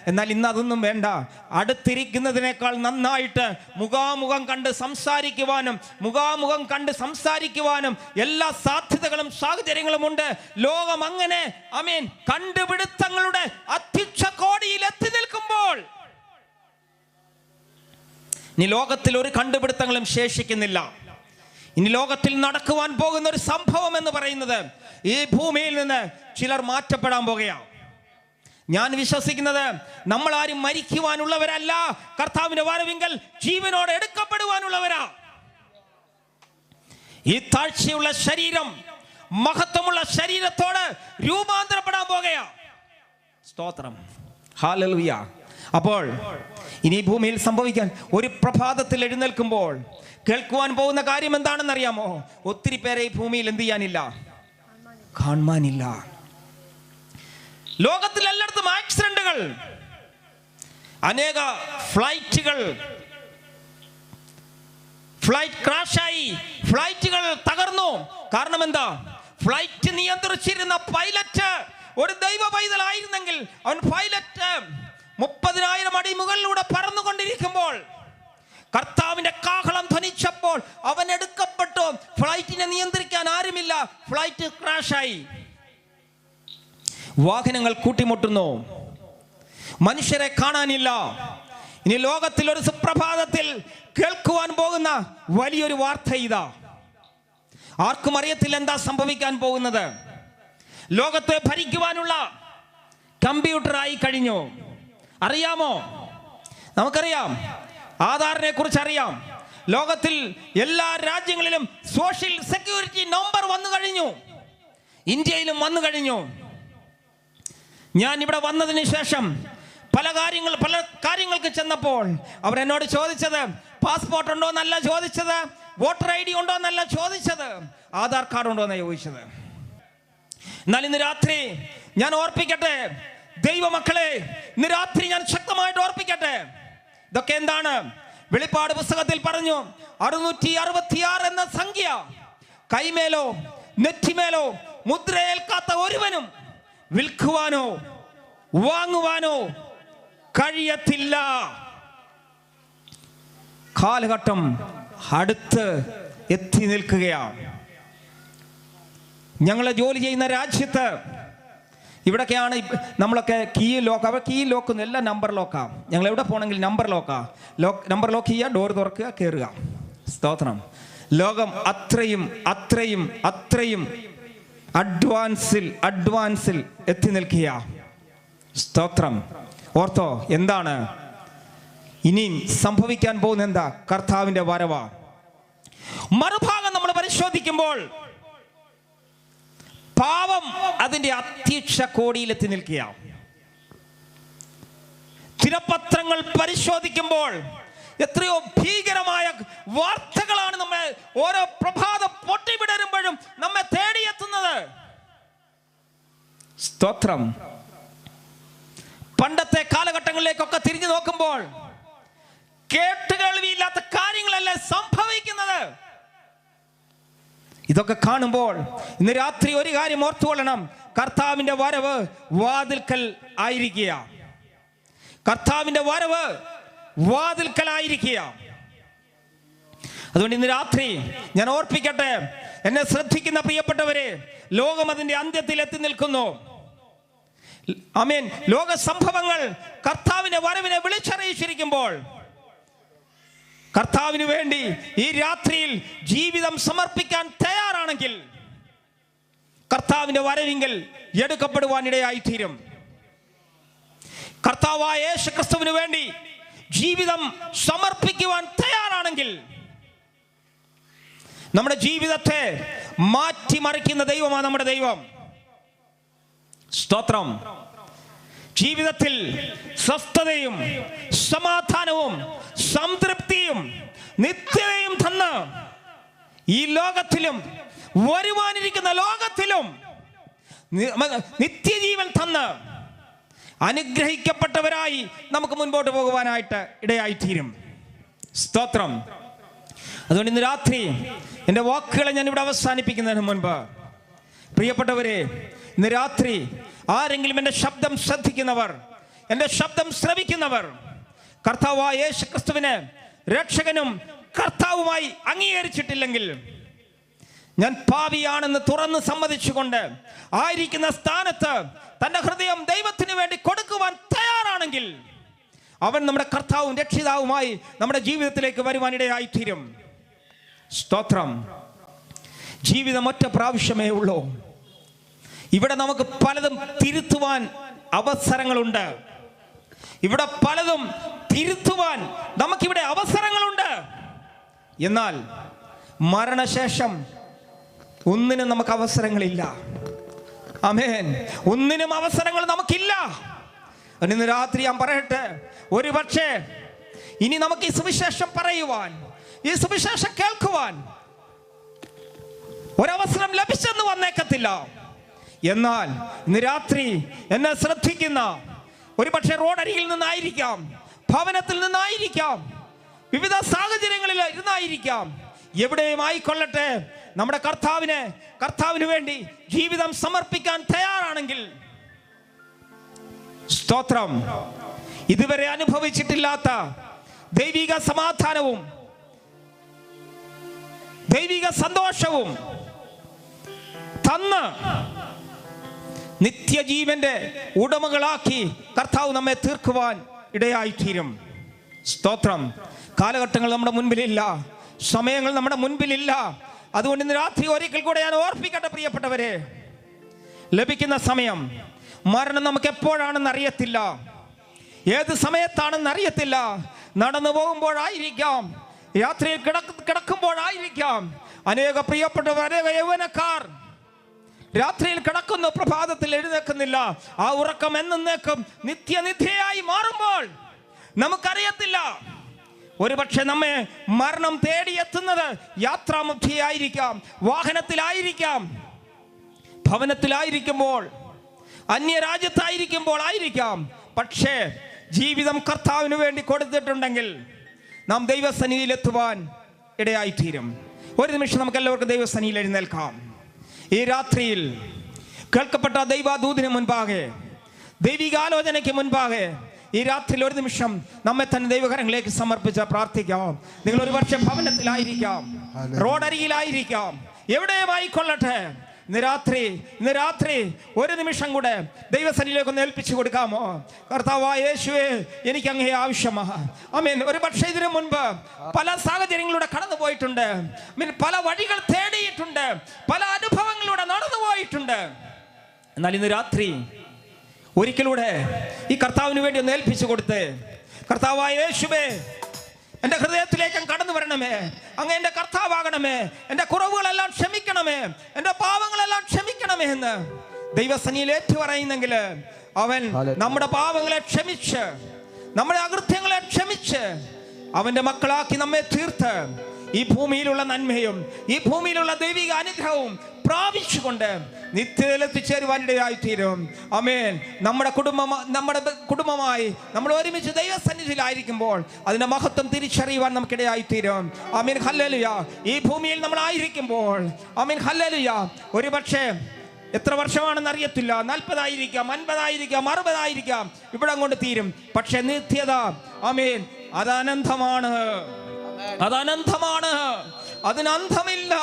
എന്നാൽ ഇന്ന് അതൊന്നും വേണ്ട. അടുത്തിരിക്കുന്നതിനേക്കാൾ നന്നായിട്ട് മുഖാമുഖം കണ്ട് സംസാരിക്കുവാനും എല്ലാ സാധ്യതകളും സാഹചര്യങ്ങളും ഉണ്ട്. ലോകം അങ്ങനെ കണ്ടുപിടുത്തങ്ങളുടെ അത്യുച്ഛ കോടിയിൽ എത്തി നിൽക്കുമ്പോൾ ഇനി ലോകത്തിൽ ഒരു കണ്ടുപിടുത്തങ്ങളും ശേഷിക്കുന്നില്ല. ഇനി ലോകത്തിൽ നടക്കുവാൻ പോകുന്ന ഒരു സംഭവം എന്ന് പറയുന്നത്, ഈ ഭൂമിയിൽ നിന്ന് ചിലർ മാറ്റപ്പെടാൻ പോകുകയാണ്. ഞാൻ വിശ്വസിക്കുന്നത് നമ്മൾ ആരും മരിക്കുവാനുള്ളവരല്ല, കർത്താവിന്റെ വരവിങ്കൽ ജീവനോടെ എടുക്കപ്പെടുവാനുള്ളവരാ. ഈ താഴ്ചയുള്ള ശരീരം മഹത്വമുള്ള ശരീരത്തോട് രൂപാന്തരപ്പെടാൻ പോകുകയാണ്. സ്തോത്രം. ഹല്ലേലൂയ. അപ്പോൾ ഇനി ഭൂമിയിൽ സംഭവിക്കാൻ ഒരു പ്രഭാതത്തിൽ എഴുന്നേൽക്കുമ്പോൾ കേൾക്കുവാൻ പോകുന്ന കാര്യം എന്താണെന്നറിയാമോ? ഒത്തിരി പേരെ ഈ ഭൂമിയിൽ എന്ത് ചെയ്യാനില്ല, കാണുവാനില്ല. ലോകത്തിൽ എല്ലായിടത്തും ആക്സിഡന്റുകൾ, അനേക ഫ്ലൈറ്റ് ക്രാഷായി, ഫ്ലൈറ്റുകൾ തകർന്നു. കാരണം എന്താ? ഫ്ലൈറ്റ് നിയന്ത്രിച്ചിരുന്ന പൈലറ്റ് ഒരു ദൈവ പൈതലായിരുന്നെങ്കിൽ അവൻ പൈലറ്റ് 30,000 അടി മുകളിലൂടെ പറന്നുകൊണ്ടിരിക്കുമ്പോൾ കർത്താവിന്റെ കാഹളം ധ്വനിച്ചപ്പോൾ അവൻ എടുക്കപ്പെട്ടു. ഫ്ലൈറ്റിനെ നിയന്ത്രിക്കാൻ ആരുമില്ല, ഫ്ലൈറ്റ് ക്രാഷായി. വാഹനങ്ങൾ കൂട്ടിമുട്ടുന്നു, മനുഷ്യരെ കാണാനില്ല. ഇനി ലോകത്തിൽ ഒരു സുപ്രഭാതത്തിൽ കേൾക്കുവാൻ പോകുന്ന വലിയൊരു വാർത്ത ഇതാ. ആർക്കും അറിയത്തില്ല എന്താ സംഭവിക്കാൻ പോകുന്നത്. ലോകത്തെ ഭരിക്കുവാനുള്ള കമ്പ്യൂട്ടറായി കഴിഞ്ഞു. അറിയാമോ? നമുക്കറിയാം, ആധാറിനെ കുറിച്ച് അറിയാം. ലോകത്തിൽ എല്ലാ രാജ്യങ്ങളിലും സോഷ്യൽ സെക്യൂരിറ്റി നമ്പർ വന്നു കഴിഞ്ഞു, ഇന്ത്യയിലും വന്നു കഴിഞ്ഞു. ഞാൻ ഇവിടെ വന്നതിന് ശേഷം പല കാര്യങ്ങൾക്ക് ചെന്നപ്പോൾ അവർ എന്നോട് ചോദിച്ചത് പാസ്പോർട്ട് ഉണ്ടോ എന്നല്ല ചോദിച്ചത്, വോട്ടർ ID ഉണ്ടോ എന്നല്ല ചോദിച്ചത്, ആധാർ കാർഡ് ഉണ്ടോ എന്നാണ് ചോദിച്ചത്. എന്നാൽ ഇന്ന് രാത്രി ഞാൻ ഓർപ്പിക്കട്ടെ, ദൈവമക്കളെ, ഇന്ന് രാത്രി ഞാൻ ശക്തമായിട്ട് ഓർപ്പിക്കട്ടെ, ഇതൊക്കെ എന്താണ്? വെളിപ്പാട് പുസ്തകത്തിൽ പറഞ്ഞു, 666 എന്ന സംഖ്യ കൈമേലോ നെറ്റിമേലോ മുദ്രയേൽക്കാത്ത ഒരുവനും വിൽക്കുവാനോ വാങ്ങുവാനോ കഴിയത്തില്ല. കാലഘട്ടം അടുത്ത് എത്തി നിൽക്കുകയാണ്. ഞങ്ങളെ ജോലി ചെയ്യുന്ന രാജ്യത്ത് ഇവിടൊക്കെയാണ് നമ്മളൊക്കെ കീ ലോക്കൊന്നും എല്ലാം നമ്പർ ലോക്കാം. ഞങ്ങൾ എവിടെ പോകണമെങ്കിൽ നമ്പർ ലോക്ക് ചെയ്യുക, ഡോർ തുറക്കുക, കയറുക. സ്തോത്രം. ലോകം അത്രയും അഡ്വാൻസിൽ എത്തി നിൽക്കുക. സ്തോത്രം. ഓർത്തോ, എന്താണ് ഇനി സംഭവിക്കാൻ പോകുന്ന? എന്താ? കർത്താവിന്റെ വരവാ. മറുഭാഗം നമ്മൾ പരിശോധിക്കുമ്പോൾ പാവം അതിന്റെ അത്യക്ഷ കോടിയിലെത്തി നിൽക്കുക. ദിനപത്രങ്ങൾ പരിശോധിക്കുമ്പോൾ എത്രയോ ഭീകരമായ വാർത്തകളാണ് നമ്മെ ഓരോ പ്രഭാതം പൊട്ടിവിടരുമ്പോഴും നമ്മെ തേടിയെത്തുന്നത്. സ്തോത്രം. പണ്ടത്തെ കാലഘട്ടങ്ങളിലേക്കൊക്കെ തിരിഞ്ഞു നോക്കുമ്പോൾ കേട്ടുകേൾവിയില്ലാത്ത കാര്യങ്ങളല്ലേ സംഭവിക്കുന്നത്. ഇതൊക്കെ കാണുമ്പോൾ ഇന്ന് രാത്രി ഒരു കാര്യം ഓർത്തുകൊള്ളണം, കർത്താവിന്റെ വരവ് വാതിൽക്കൽ ആയിരിക്കുക. കർത്താവിന്റെ വരവ് വാതിൽക്കലായിരിക്കുക. അതുകൊണ്ട് ഇന്ന് രാത്രി ഞാൻ ഓർപ്പിക്കട്ടെ, എന്നെ ശ്രദ്ധിക്കുന്ന പ്രിയപ്പെട്ടവരെ, ലോകം അതിന്റെ അന്ത്യത്തിൽ എത്തി നിൽക്കുന്നു. ആമേൻ, ലോക സംഭവങ്ങൾ കർത്താവിന്റെ വരവിനെ വിളിച്ചറിയിച്ചിരിക്കുമ്പോൾ കർത്താവിന് വേണ്ടി ഈ രാത്രിയിൽ ജീവിതം സമർപ്പിക്കാൻ തയ്യാറാണെങ്കിൽ കർത്താവിന്റെ വരവിങ്കൽ എടുക്കപ്പെടുവാനിടയായി തീരും. കർത്താവായ യേശുക്രിസ്തുവിന് വേണ്ടി ജീവിതം സമർപ്പിക്കുവാൻ തയ്യാറാണെങ്കിൽ നമ്മുടെ ജീവിതത്തെ മാറ്റിമറിക്കുന്ന ദൈവമാണ് നമ്മുടെ ദൈവം. സ്തോത്രം. ജീവിതത്തിൽ സ്വസ്ഥതയും സമാധാനവും സംതൃപ്തിയും നിത്യതയും തന്ന് ഈ ലോകത്തിലും വരുവാനിരിക്കുന്ന ലോകത്തിലും നിത്യജീവൻ തന്ന് അനുഗ്രഹിക്കപ്പെട്ടവരായി നമുക്ക് മുൻപോട്ട് പോകുവാനായിട്ട് ഇടയായിത്തീരും. സ്തോത്രം. അതുകൊണ്ട് ഇന്ന് രാത്രി എൻ്റെ വാക്കുകളെ ഞാൻ ഇവിടെ അവസാനിപ്പിക്കുന്നതിന് മുൻപ് പ്രിയപ്പെട്ടവരെ, ഇന്ന് രാത്രി ആരെങ്കിലും എൻ്റെ ശബ്ദം ശ്രദ്ധിക്കുന്നവർ, എൻ്റെ ശബ്ദം ശ്രവിക്കുന്നവർ കർത്താവായ യേശുക്രിസ്തുവിനെ രക്ഷകനും കർത്താവുമായി അംഗീകരിച്ചിട്ടില്ലെങ്കിൽ, ഞാൻ പാപിയാണെന്ന് തുറന്ന് സമ്മതിച്ചുകൊണ്ട് ആയിരിക്കുന്ന സ്ഥാനത്ത് തൻ്റെ ഹൃദയം ദൈവത്തിന് വേണ്ടി കൊടുക്കുവാൻ തയ്യാറാണെങ്കിൽ അവൻ നമ്മുടെ കർത്താവും രക്ഷിതാവുമായി നമ്മുടെ ജീവിതത്തിലേക്ക് വരുവാനിടയായിത്തീരും. സ്തോത്രം. ജീവിതം ഒറ്റ പ്രാവശ്യമേ ഉള്ളൂ. ഇവിടെ നമുക്ക് പലതും തിരുത്തുവാൻ അവസരങ്ങളുണ്ട്. ഇവിടെ പലതും തിരുത്തുവാൻ നമുക്കിവിടെ അവസരങ്ങളുണ്ട്. എന്നാൽ മരണശേഷം ഒന്നിനും നമുക്ക് അവസരങ്ങളില്ല. ആമേൻ. ഒന്നിനും അവസരങ്ങൾ നമുക്കില്ല. ഇന്ന് രാത്രി ഞാൻ പറയട്ടെ, ഒരു പക്ഷേ ഇനി നമുക്ക് ഈ സുവിശേഷം പറയുവാൻ, ഈ സുവിശേഷം കേൾക്കുവാൻ ഒരവസരം ലഭിച്ചെന്ന് വന്നേക്കത്തില്ല. എന്നാൽ ഇന്ന് രാത്രി എന്നെ ശ്രദ്ധിക്കുന്ന ഒരു പക്ഷേ റോഡരികിൽ നിന്നായിരിക്കാം, ഭവനത്തിൽ നിന്നായിരിക്കാം, വിവിധ സാഹചര്യങ്ങളിൽ ഇരുന്നായിരിക്കാം, എവിടെയും ആയിക്കൊള്ളട്ടെ, നമ്മുടെ കർത്താവിന് വേണ്ടി ജീവിതം സമർപ്പിക്കാൻ തയ്യാറാണെങ്കിൽ, സ്തോത്രം, ഇതുവരെ അനുഭവിച്ചിട്ടില്ലാത്ത ദൈവിക സമാധാനവും ദൈവിക സന്തോഷവും തന്ന് നിത്യജീവന്റെ ഉടമകളാക്കി കർത്താവ് നമ്മെ തീർക്കുവാൻ ഇടയായിത്തീരും. സ്തോത്രം. കാലഘട്ടങ്ങൾ നമ്മുടെ മുൻപിലില്ല, സമയങ്ങൾ നമ്മുടെ മുൻപിലില്ല. അതുകൊണ്ട് ഇന്ന് രാത്രി ഒരിക്കൽ കൂടെ ഞാൻ ഓർപ്പിക്കട്ടെ പ്രിയപ്പെട്ടവരെ, ലഭിക്കുന്ന സമയം, മരണം നമുക്ക് എപ്പോഴാണെന്ന് അറിയത്തില്ല, ഏത് സമയത്താണെന്ന് അറിയത്തില്ല. നടന്നു പോകുമ്പോഴായിരിക്കാം, യാത്രയിൽ കിടക്കുമ്പോഴായിരിക്കാം. അനേക പ്രിയപ്പെട്ടവർ, അനേക യൗവനക്കാർ രാത്രിയിൽ കിടക്കുന്നു, പ്രഭാതത്തിൽ എഴുന്നേൽക്കുന്നില്ല. ആ ഉറക്കം എന്നേക്കും നിത്യനിദ്രയായി മാറുമ്പോൾ നമുക്കറിയത്തില്ല. ഒരുപക്ഷെ നമ്മെ മരണം തേടിയെത്തുന്നത് യാത്രാമധ്യയായിരിക്കാം, വാഹനത്തിലായിരിക്കാം, ഭവനത്തിലായിരിക്കുമ്പോൾ, അന്യരാജ്യത്തായിരിക്കുമ്പോൾ ആയിരിക്കാം. പക്ഷേ ജീവിതം കർത്താവിന് വേണ്ടി കൊടുത്തിട്ടുണ്ടെങ്കിൽ നാം ദൈവസന്നിധിയിലെത്തുവാൻ ഇടയായിത്തീരും. ഒരു നിമിഷം നമുക്ക് എല്ലാവർക്കും ദൈവസന്നിധിയിൽ എഴുന്നേൽക്കാം. ഈ രാത്രിയിൽ കേൾക്കപ്പെട്ട ദൈവദൂതിന് മുൻപാകെ, ദൈവികാലോചനയ്ക്ക് മുൻപാകെ ഈ രാത്രിയിൽ ഒരു നിമിഷം നമ്മെ തന്നെ ദൈവകരങ്ങളിലേക്ക് സമർപ്പിച്ച് പ്രാർത്ഥിക്കാം. നിങ്ങൾ ഒരു പക്ഷേ ഭവനത്തിലായിരിക്കാം, റോഡരികിലായിരിക്കാം, എവിടെയുമായിക്കൊള്ളട്ടെ, ഇന്ന് രാത്രി ഒരു നിമിഷം കൂടെ ദൈവസന്നിധിയിലേക്ക് ഒന്ന് ഏൽപ്പിച്ചു കൊടുക്കാമോ? കർത്താവായ യേശുവേ, എനിക്ക് അങ്ങേ ആവശ്യമാണ്. ആമേൻ. ഒരു പക്ഷേ ഇതിനു മുൻപ് പല സാഹചര്യങ്ങളിലൂടെ കടന്നു പോയിട്ടുണ്ട്, പല വഴികൾ തേടിയിട്ടുണ്ട്, പല അനുഭവങ്ങളിലൂടെ നടന്നു പോയിട്ടുണ്ട്. എന്നാൽ ഇന്ന് രാത്രി ഒരിക്കലൂടെ ഈ കർത്താവിന് വേണ്ടി ഒന്ന് ഏൽപ്പിച്ചു കൊടുത്ത്, കർത്താവായ യേശുവേ, എൻ്റെ ഹൃദയത്തിലേക്ക് കടന്നു വരണമേ, അങ്ങ് എൻ്റെ കർത്താവാകണമേ, എൻ്റെ കുറവുകളെല്ലാം ക്ഷമിക്കണമേ, എൻ്റെ പാവങ്ങളെല്ലാം ക്ഷമിക്കണമേ എന്ന് ദൈവസന്നിധിയിൽ ഏറ്റുപറയുന്നെങ്കിൽ അവൻ നമ്മുടെ പാവങ്ങളെ ക്ഷമിച്ച്, നമ്മുടെ അകൃത്യങ്ങളെ ക്ഷമിച്ച് അവൻ്റെ മക്കളാക്കി നമ്മെ തീർത്ത് ഈ ഭൂമിയിലുള്ള നന്മയും ഈ ഭൂമിയിലുള്ള ദൈവിക അനുഗ്രഹവും പ്രാപിച്ചുകൊണ്ട് നിത്യതയിലെത്തിച്ചേരുവാനിടയായിത്തീരും. ആമേൻ. നമ്മുടെ കുടുംബമായി നമ്മൾ ഒരുമിച്ച് ദൈവസന്നിധിയിലായിരിക്കുമ്പോൾ അതിന്റെ മഹത്വം തിരിച്ചറിയുവാൻ നമുക്കിടയായിത്തീരും. ആമേൻ. ഹല്ലേലൂയ. ഈ ഭൂമിയിൽ നമ്മൾ ആയിരിക്കുമ്പോൾ, ആമേൻ, ഹല്ലേലൂയ, ഒരു പക്ഷേ എത്ര വർഷമാണെന്ന് അറിയത്തില്ല, 40 ആയിരിക്കാം, 50 ആയിരിക്കാം, 60 ആയിരിക്കാം, ഇവിടെ കൊണ്ട് തീരും. പക്ഷെ നിത്യത, ആമേൻ, അതനന്തമാണ്. അതിന് അന്തമില്ല.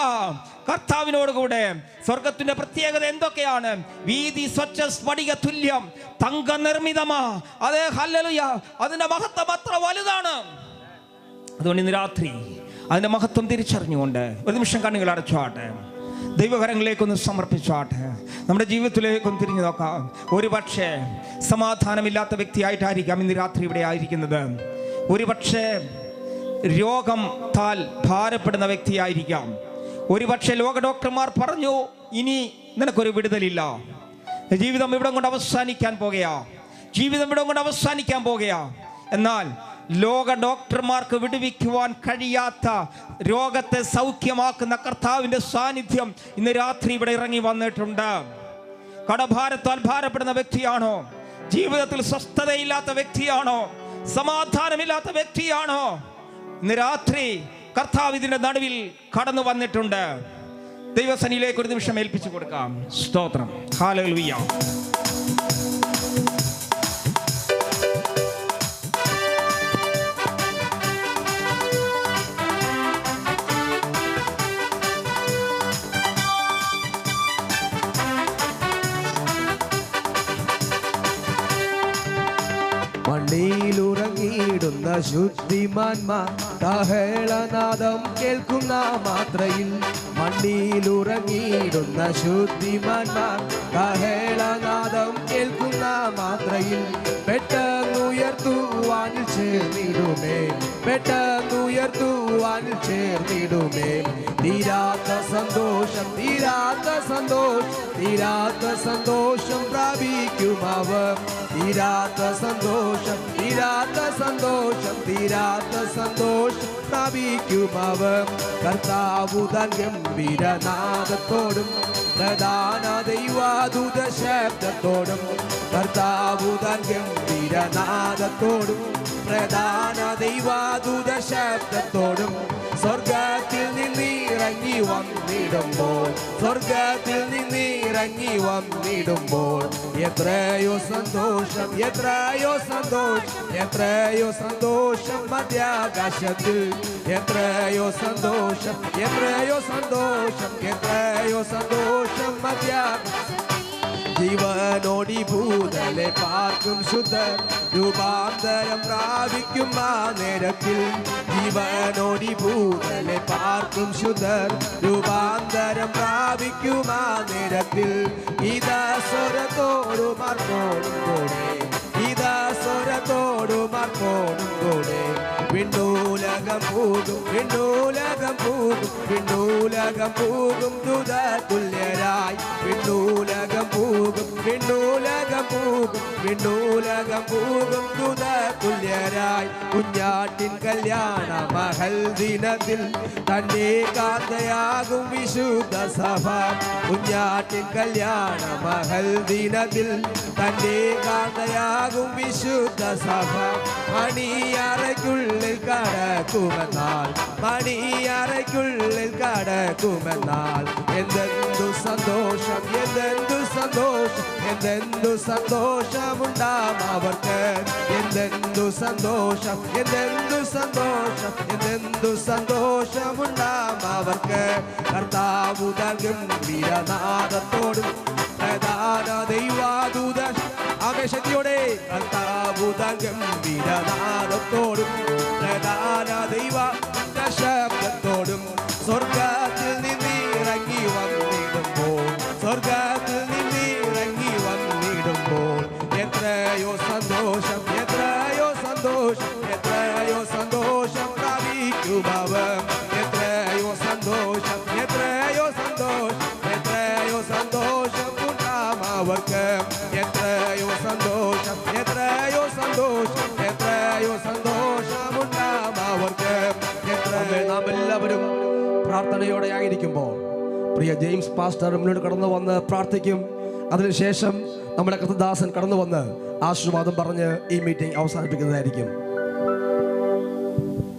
കർത്താവിനോടുകൂടെ സ്വർഗത്തിന്റെ പ്രത്യേകത എന്തൊക്കെയാണ്? വീതി സ്വച്ഛ സ്ഫടിക തുല്യം, തങ്ക നിർമ്മിതമാ. അതേ, ഹല്ലേലൂയ, അതിന്റെ മഹത്വം അത്ര വലുതാണ്. അതുകൊണ്ട് ഇന്ന് രാത്രി അതിന്റെ മഹത്വം തിരിച്ചറിഞ്ഞുകൊണ്ട് ഒരു നിമിഷം കണ്ണുകൾ അടച്ചാട്ടെ, ദൈവകരങ്ങളിലേക്കൊന്ന് സമർപ്പിച്ചാട്ടെ, നമ്മുടെ ജീവിതത്തിലേക്കൊന്ന് തിരിഞ്ഞു നോക്കാം. ഒരു പക്ഷേ സമാധാനമില്ലാത്ത വ്യക്തിയായിട്ടായിരിക്കാം ഇന്ന് രാത്രി ഇവിടെ ആയിരിക്കുന്നത്. ഒരു പക്ഷേ രോഗത്താൽ ഭാരപ്പെടുന്ന വ്യക്തിയായിരിക്കാം. ഒരു പക്ഷേ ലോക ഡോക്ടർമാർ പറഞ്ഞു, ഇനി നിനക്കൊരു വിടുതലില്ല, ജീവിതം ഇവിടെ കൊണ്ട് അവസാനിക്കാൻ പോകുകയാ. എന്നാൽ ലോക ഡോക്ടർമാർക്ക് വിടുവിക്കുവാൻ കഴിയാത്ത രോഗത്തെ സൗഖ്യമാക്കുന്ന കർത്താവിന്റെ സാന്നിധ്യം ഇന്ന് രാത്രി ഇവിടെ ഇറങ്ങി വന്നിട്ടുണ്ട്. കടഭാരത്താൽ ഭാരപ്പെടുന്ന വ്യക്തിയാണോ? ജീവിതത്തിൽ സ്വസ്ഥതയില്ലാത്ത വ്യക്തിയാണോ? സമാധാനമില്ലാത്ത വ്യക്തിയാണോ? ഇന്ന് രാത്രി കർത്താവ് ഇതിന്റെ നടുവിൽ കടന്നു വന്നിട്ടുണ്ട്. ദൈവസന്നിധിയിലേക്ക് ഒരു നിമിഷം ഏൽപ്പിച്ചു കൊടുക്കാം. സ്തോത്രം, ഹല്ലേലൂയ. മണ്ണിലുറങ്ങിയിടുന്ന ശുദ്ധിമാന്മാർ കാഹളനാദം കേൾക്കുന്ന മാത്രയിൽ, മണ്ണിലുറങ്ങിയിടുന്ന ശുദ്ധിമാന്മാർ കാഹളനാദം കേൾക്കുന്ന മാത്രയിൽ പെട്ടെന്നുയർത്തുവാനിൽ ചേർന്നിടുമേ, പെട്ടെന്നുയർത്തുവാനിൽ ചേർന്നിടുമേ. തീരാത്ത സന്തോഷം, തീരാത്ത സന്തോഷം, തീരാത്ത സന്തോഷം പ്രാപിക്കും അവർ. തീരാത്ത സന്തോഷം, തീരാത്ത സന്തോഷം, തീരാത്ത സന്തോഷം പ്രാപിക്കും അവർ. കർത്താവുതാൻ ഗംഭീരനാദത്തോടും പ്രധാന ദൈവദൂത ശബ്ദത്തോടും, കർത്താവുതാൻ ഗംഭീരനാദത്തോടും പ്രധാന ദൈവദൂത ശബ്ദത്തോടും സ്വർഗത്തിൽ നിന്നിറങ്ങി വന്നിടുമ്പോൾ, സ്വർഗത്തിൽ നിന്നിറങ്ങി വന്നിടുമ്പോൾ എത്രയോ സന്തോഷം, എത്രയോ സന്തോഷം, എത്രയോ സന്തോഷം മധ്യാകാശത്തിൽ. എത്രയോ സന്തോഷം, എത്രയോ സന്തോഷം, എത്രയോ സന്തോഷം മധ്യാകാശത്തിൽ. ജീവനോടി ഭൂതലെ പാർക്കും ശുദ്ധർ രൂപാന്തരം പ്രാപിക്കും ആ നേരത്തിൽ. ജീവനോടി ഭൂതലെ പാർക്കും ശുദ്ധർ രൂപാന്തരം പ്രാപിക്കും ആ നേരത്തിൽ. ഇതാ സ്വരത്തോടും അർപ്പോടും കൂടെ, ഇതാ സ്വരത്തോടും അർപ്പോടും കൂടെ വിണ്ണൂലകം പോകും, വിണ്ണൂലകം പോകും, വിണ്ണൂലകം പോകും ദൂത തുല്യരായി. വിണ്ണൂലകം പോകും, വിണ്ണൂലകം പോകും, വിണ്ണൂലകം പോകും ദൂത തുല്യരായി. കുഞ്ഞാട്ടിൻ കല്യാണ മഹൽ ദിനത്തിൽ തന്റെ കാന്തയാകും വിശുദ്ധ സഭ. കുഞ്ഞാട്ടിൻ കല്യാണ മഹൽ ദിനത്തിൽ തന്റെ കാന്തയാകും വിശുദ്ധ സഭ. മണിയറയ്ക്കുള്ളിൽ കടക്കുമെന്നാൽ, മണിയറയ്ക്കുള്ളിൽ കടക്കുമെന്നാൽ എന്തെന്തു സന്തോഷം, എന്തെന്തു സന്തോഷം, എന്തെന്തു സന്തോഷമുണ്ടാം അവർക്ക്. എന്തെന്തു സന്തോഷം, എന്തെന്തു സന്തോഷം, എന്തെന്തു സന്തോഷമുണ്ടാം അവർക്ക്. കർത്താവ് ഗംഭീരനാദത്തോടും പ്രധാന ദൈവദൂത ആവേശത്തോടെ, കർത്താവ് ഗംഭീരനാദത്തോടും പ്രധാന ദൈവ ശബ്ദത്തോടും സ്വർഗത്തിൽ നിന്നിറങ്ങി വന്നിടുമ്പോൾ, സ്വർഗത്തിൽ നിന്നിറങ്ങി വന്നിടുമ്പോൾ എത്രയോ സന്തോഷം, എത്രയോ സന്തോഷം, എത്രയോ സന്തോഷം പ്രാപിക്കും അവർ. എത്രയോ സന്തോഷം, എത്രയോ സന്തോഷം, എത്രയോ സന്തോഷം ഉണ്ടാം അവർക്ക്. എത്രയോ സന്തോഷം, എത്രയോ സന്തോഷം, എത്രയോ സന്തോഷമുണ്ടാം അവർക്ക്. നാം എല്ലാവരും പ്രാർത്ഥനയോടെ ആയിരിക്കുമ്പോൾ പ്രിയ ജെയിംസ് പാസ്റ്റർ മുന്നോട്ട് കടന്നു വന്ന് പ്രാർത്ഥിക്കും. അതിനുശേഷം നമ്മുടെ കർത്തദാസൻ കടന്നു വന്ന് ആശീർവാദം പറഞ്ഞ് ഈ മീറ്റിംഗ് അവസാനിപ്പിക്കുന്നതായിരിക്കും.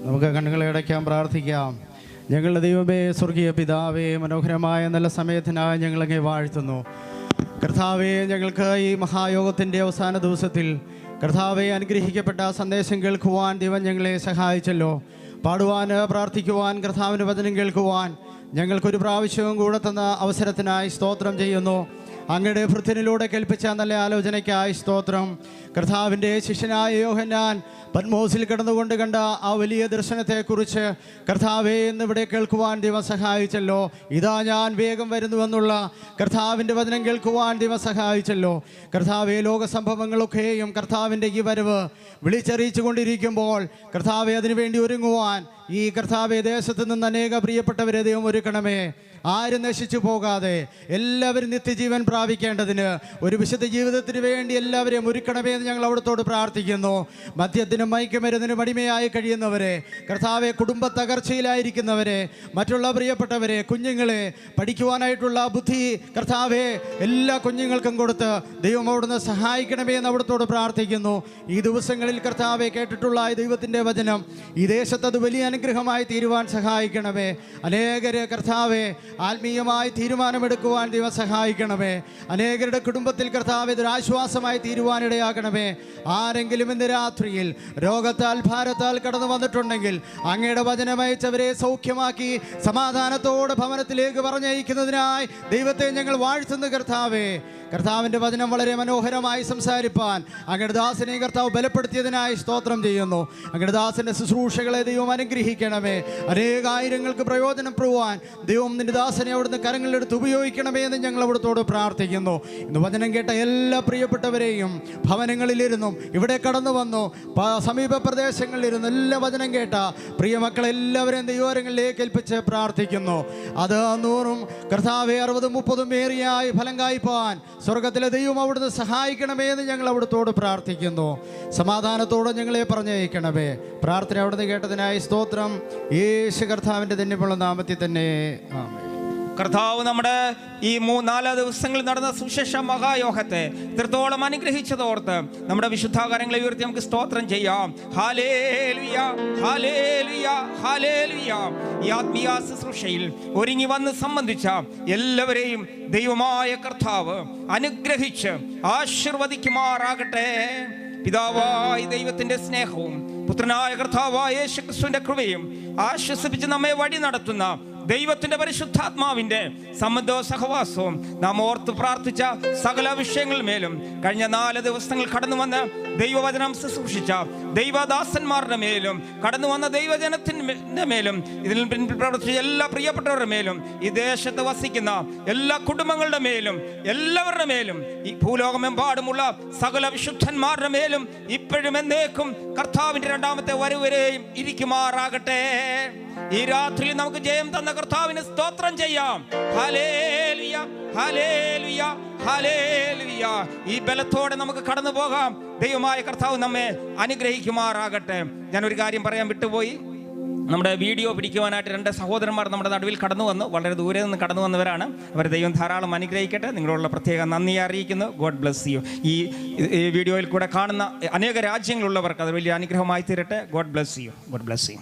നമുക്ക് കണ്ണുകളെ അടയ്ക്കാം, പ്രാർത്ഥിക്കാം. ഞങ്ങളുടെ ദൈവമേ, സ്വർഗീയ പിതാവേ, മനോഹരമായ നല്ല സമയത്തിനായി ഞങ്ങളങ്ങേ വാഴ്ത്തുന്നു. കർത്താവെ, ഞങ്ങൾക്ക് ഈ മഹായോഗത്തിൻ്റെ അവസാന ദിവസത്തിൽ കർത്താവെ അനുഗ്രഹിക്കപ്പെട്ട സന്ദേശം കേൾക്കുവാൻ ദൈവം ഞങ്ങളെ സഹായിച്ചല്ലോ. പാടുവാൻ, പ്രാർത്ഥിക്കുവാൻ, കർത്താവിൻ്റെ വചനം കേൾക്കുവാൻ ഞങ്ങൾക്കൊരു പ്രാവശ്യവും കൂടെ തന്ന അവസരത്തിനായി സ്തോത്രം ചെയ്യുന്നു. അങ്ങയുടെ ഭൃത്യനിലൂടെ കേൾപ്പിച്ച നല്ല ആലോചനയ്ക്കായി സ്തോത്രം. കർത്താവിൻ്റെ ശിഷ്യനായ യോഹന്നാൻ പത്മോസിൽ കിടന്നുകൊണ്ട് കണ്ട ആ വലിയ ദർശനത്തെക്കുറിച്ച് കർത്താവേ എന്നിവിടെ കേൾക്കുവാൻ ദൈവം സഹായിച്ചല്ലോ. ഇതാ ഞാൻ വേഗം വരുന്നുവെന്നുള്ള കർത്താവിൻ്റെ വചനം കേൾക്കുവാൻ ദൈവം സഹായിച്ചല്ലോ. കർത്താവേ, ലോക സംഭവങ്ങളൊക്കെയും കർത്താവിൻ്റെ ഈ വരവ് വിളിച്ചറിയിച്ചു കൊണ്ടിരിക്കുമ്പോൾ കർത്താവെ അതിനുവേണ്ടി ഒരുങ്ങുവാൻ ഈ കർത്താവെ ദേശത്ത് നിന്ന് അനേക പ്രിയപ്പെട്ടവരെ ദൈവം ഒരുക്കണമേ. ആരും നശിച്ചു പോകാതെ എല്ലാവരും നിത്യജീവൻ പ്രാപിക്കേണ്ടതിന് ഒരു വിശുദ്ധ ജീവിതത്തിന് വേണ്ടി എല്ലാവരെയും ഒരുക്കണമേ എന്ന് ഞങ്ങൾ അവിടുത്തോട് പ്രാർത്ഥിക്കുന്നു. മദ്യത്തിനും മയക്കുമരുന്നിനും അടിമയായി കഴിയുന്നവരെ, കർത്താവെ കുടുംബ തകർച്ചയിലായിരിക്കുന്നവരെ, മറ്റുള്ള പ്രിയപ്പെട്ടവരെ, കുഞ്ഞുങ്ങളെ പഠിക്കുവാനായിട്ടുള്ള ബുദ്ധി കർത്താവെ എല്ലാ കുഞ്ഞുങ്ങൾക്കും കൊടുത്ത് ദൈവം അവിടുന്ന് സഹായിക്കണമേ എന്ന് അവിടുത്തോട് പ്രാർത്ഥിക്കുന്നു. ഈ ദിവസങ്ങളിൽ കർത്താവെ കേട്ടിട്ടുള്ള ഈ ദൈവത്തിൻ്റെ വചനം ഈ ദേശത്ത് അത് വലിയ അനുഗ്രഹമായി തീരുവാൻ സഹായിക്കണമേ. അനേകരെ കർത്താവെ ആത്മീയമായി തീരുമാനമെടുക്കുവാൻ ദൈവം സഹായിക്കണമേ. അനേകരുടെ കുടുംബത്തിൽ കർത്താവ് ഇതൊരാശ്വാസമായി തീരുവാനിടയാകണമേ. ആരെങ്കിലും ഇന്ന് രാത്രിയിൽ രോഗത്താൽ ഭാരത്താൽ കടന്നു വന്നിട്ടുണ്ടെങ്കിൽ അങ്ങയുടെ വചനമയച്ചവരെ സൗഖ്യമാക്കി സമാധാനത്തോടെ ഭവനത്തിലേക്ക് പറഞ്ഞയക്കുന്നതിനായി ദൈവത്തെ ഞങ്ങൾ വാഴ്ത്തുന്നു. കർത്താവിൻ്റെ വചനം വളരെ മനോഹരമായി സംസാരിപ്പാൻ അങ്ങയുടെ ദാസനെ കർത്താവ് ബലപ്പെടുത്തിയതിനായി സ്തോത്രം ചെയ്യുന്നു. അങ്ങയുടെ ദാസൻ്റെ ശുശ്രൂഷകളെ ദൈവം അനുഗ്രഹിക്കണമേ. അനേകായിരങ്ങൾക്ക് പ്രയോജനപ്പെടുവാൻ ദൈവം നിന്റെ ദാസനെ അവിടുന്ന് കരങ്ങളിലെടുത്ത് ഉപയോഗിക്കണമേ എന്ന് ഞങ്ങൾ അവിടുത്തോട് പ്രാർത്ഥിക്കുന്നു. ഇന്ന് വചനം കേട്ട എല്ലാ പ്രിയപ്പെട്ടവരെയും ഭവനങ്ങളിലിരുന്നും ഇവിടെ കടന്നു വന്നു സമീപ പ്രദേശങ്ങളിലിരുന്ന് എല്ലാ വചനം കേട്ട പ്രിയമക്കളെല്ലാവരെയും ദൈവകരങ്ങളിലേക്ക് ഏൽപ്പിച്ച് പ്രാർത്ഥിക്കുന്നു. അത് 100 കർത്താവെ 60, 30 ഏറിയായി ഫലം കായ്പാൻ സ്വർഗത്തിലെ ദൈവം അവിടുന്ന് സഹായിക്കണമേ എന്ന് ഞങ്ങൾ അവിടുത്തോട് പ്രാർത്ഥിക്കുന്നു. സമാധാനത്തോടെ ഞങ്ങളെ പറഞ്ഞയക്കണമേ. പ്രാർത്ഥന അവിടുന്ന് കേട്ടതിനായി സ്തോത്രം. യേശു കർത്താവിൻ്റെ ധന്യമുള്ള നാമത്തിൽ തന്നെ ആമേൻ. കർത്താവ് നമ്മുടെ ഈ 3-4 ദിവസങ്ങളിൽ നടന്ന സുവിശേഷ മഹായോഗത്തെ ഇത്രത്തോളം അനുഗ്രഹിച്ചതോർത്ത് നമ്മുടെ വിശുദ്ധാകാരങ്ങളെ ഉയർത്തി നമുക്ക് സ്തോത്രം ചെയ്യാം. Hallelujah, hallelujah, hallelujah. ഈ ആത്മീയ ശുശ്രൂഷയിൽ ഒരുങ്ങി വന്ന് സംബന്ധിച്ച എല്ലാവരെയും ദൈവമായ കർത്താവ് അനുഗ്രഹിച്ച് ആശീർവദിക്കുമാറാകട്ടെ. പിതാവായ ദൈവത്തിന്റെ സ്നേഹവും പുത്രനായ കർത്താവായ യേശുക്രിസ്തുവിന്റെ കൃപയും ആശ്വസിപ്പിച്ച് നമ്മെ വഴി നടത്തുന്ന ദൈവത്തിന്റെ പരിശുദ്ധാത്മാവിന്റെ സംബന്ധവും സഹവാസവും നാം ഓർത്ത് പ്രാർത്ഥിച്ച സകല വിഷയങ്ങളിന്മേലും കഴിഞ്ഞ 4 ദിവസങ്ങൾ കടന്നു വന്ന് ദൈവവചനം ശുശ്രൂഷിച്ച ദൈവദാസന്മാരുടെ മേലും കടന്നു വന്ന ദൈവജനത്തിന്റെ മേലും ഇതിൽ പിന്നിൽ പ്രവർത്തിച്ച എല്ലാ പ്രിയപ്പെട്ടവരുടെ മേലും ഈ ദേശത്ത് വസിക്കുന്ന എല്ലാ കുടുംബങ്ങളുടെ മേലും എല്ലാവരുടെ മേലും ഈ ഭൂലോകമെമ്പാടുമുള്ള സകല വിശുദ്ധന്മാരുടെ മേലും ഇപ്പോഴും എന്നേക്കും കർത്താവിന്റെ 2ാമത്തെ വരവരെയും ഇരിക്കുമാറാകട്ടെ. ഈ രാത്രി നമുക്ക് ജയം തന്ന കർത്താവിന് സ്തോത്രം ചെയ്യാം. Hallelujah, hallelujah, hallelujah. ഈ ബലത്തോടെ നമുക്ക് കടന്നു പോകാം. ദൈവമായ കർത്താവ് നമ്മെ അനുഗ്രഹിക്കുമാറാകട്ടെ. ഞാനൊരു കാര്യം പറയാൻ വിട്ടുപോയി. നമ്മുടെ വീഡിയോ പിടിക്കുവാനായിട്ട് 2 സഹോദരന്മാർ നമ്മുടെ നടുവിൽ കടന്നു വന്നു. വളരെ ദൂരെ നിന്ന് കടന്നു വന്നവരാണ്. അവർ ദൈവം ധാരാളം അനുഗ്രഹിക്കട്ടെ. നിങ്ങളുള്ള പ്രത്യേക നന്ദി അറിയിക്കുന്നു. God bless you. ഈ വീഡിയോയിൽ കൂടെ കാണുന്ന അനേക രാജ്യങ്ങളുള്ളവർക്ക് അത് വലിയ അനുഗ്രഹമായി തീരട്ടെ. God bless you. God bless you.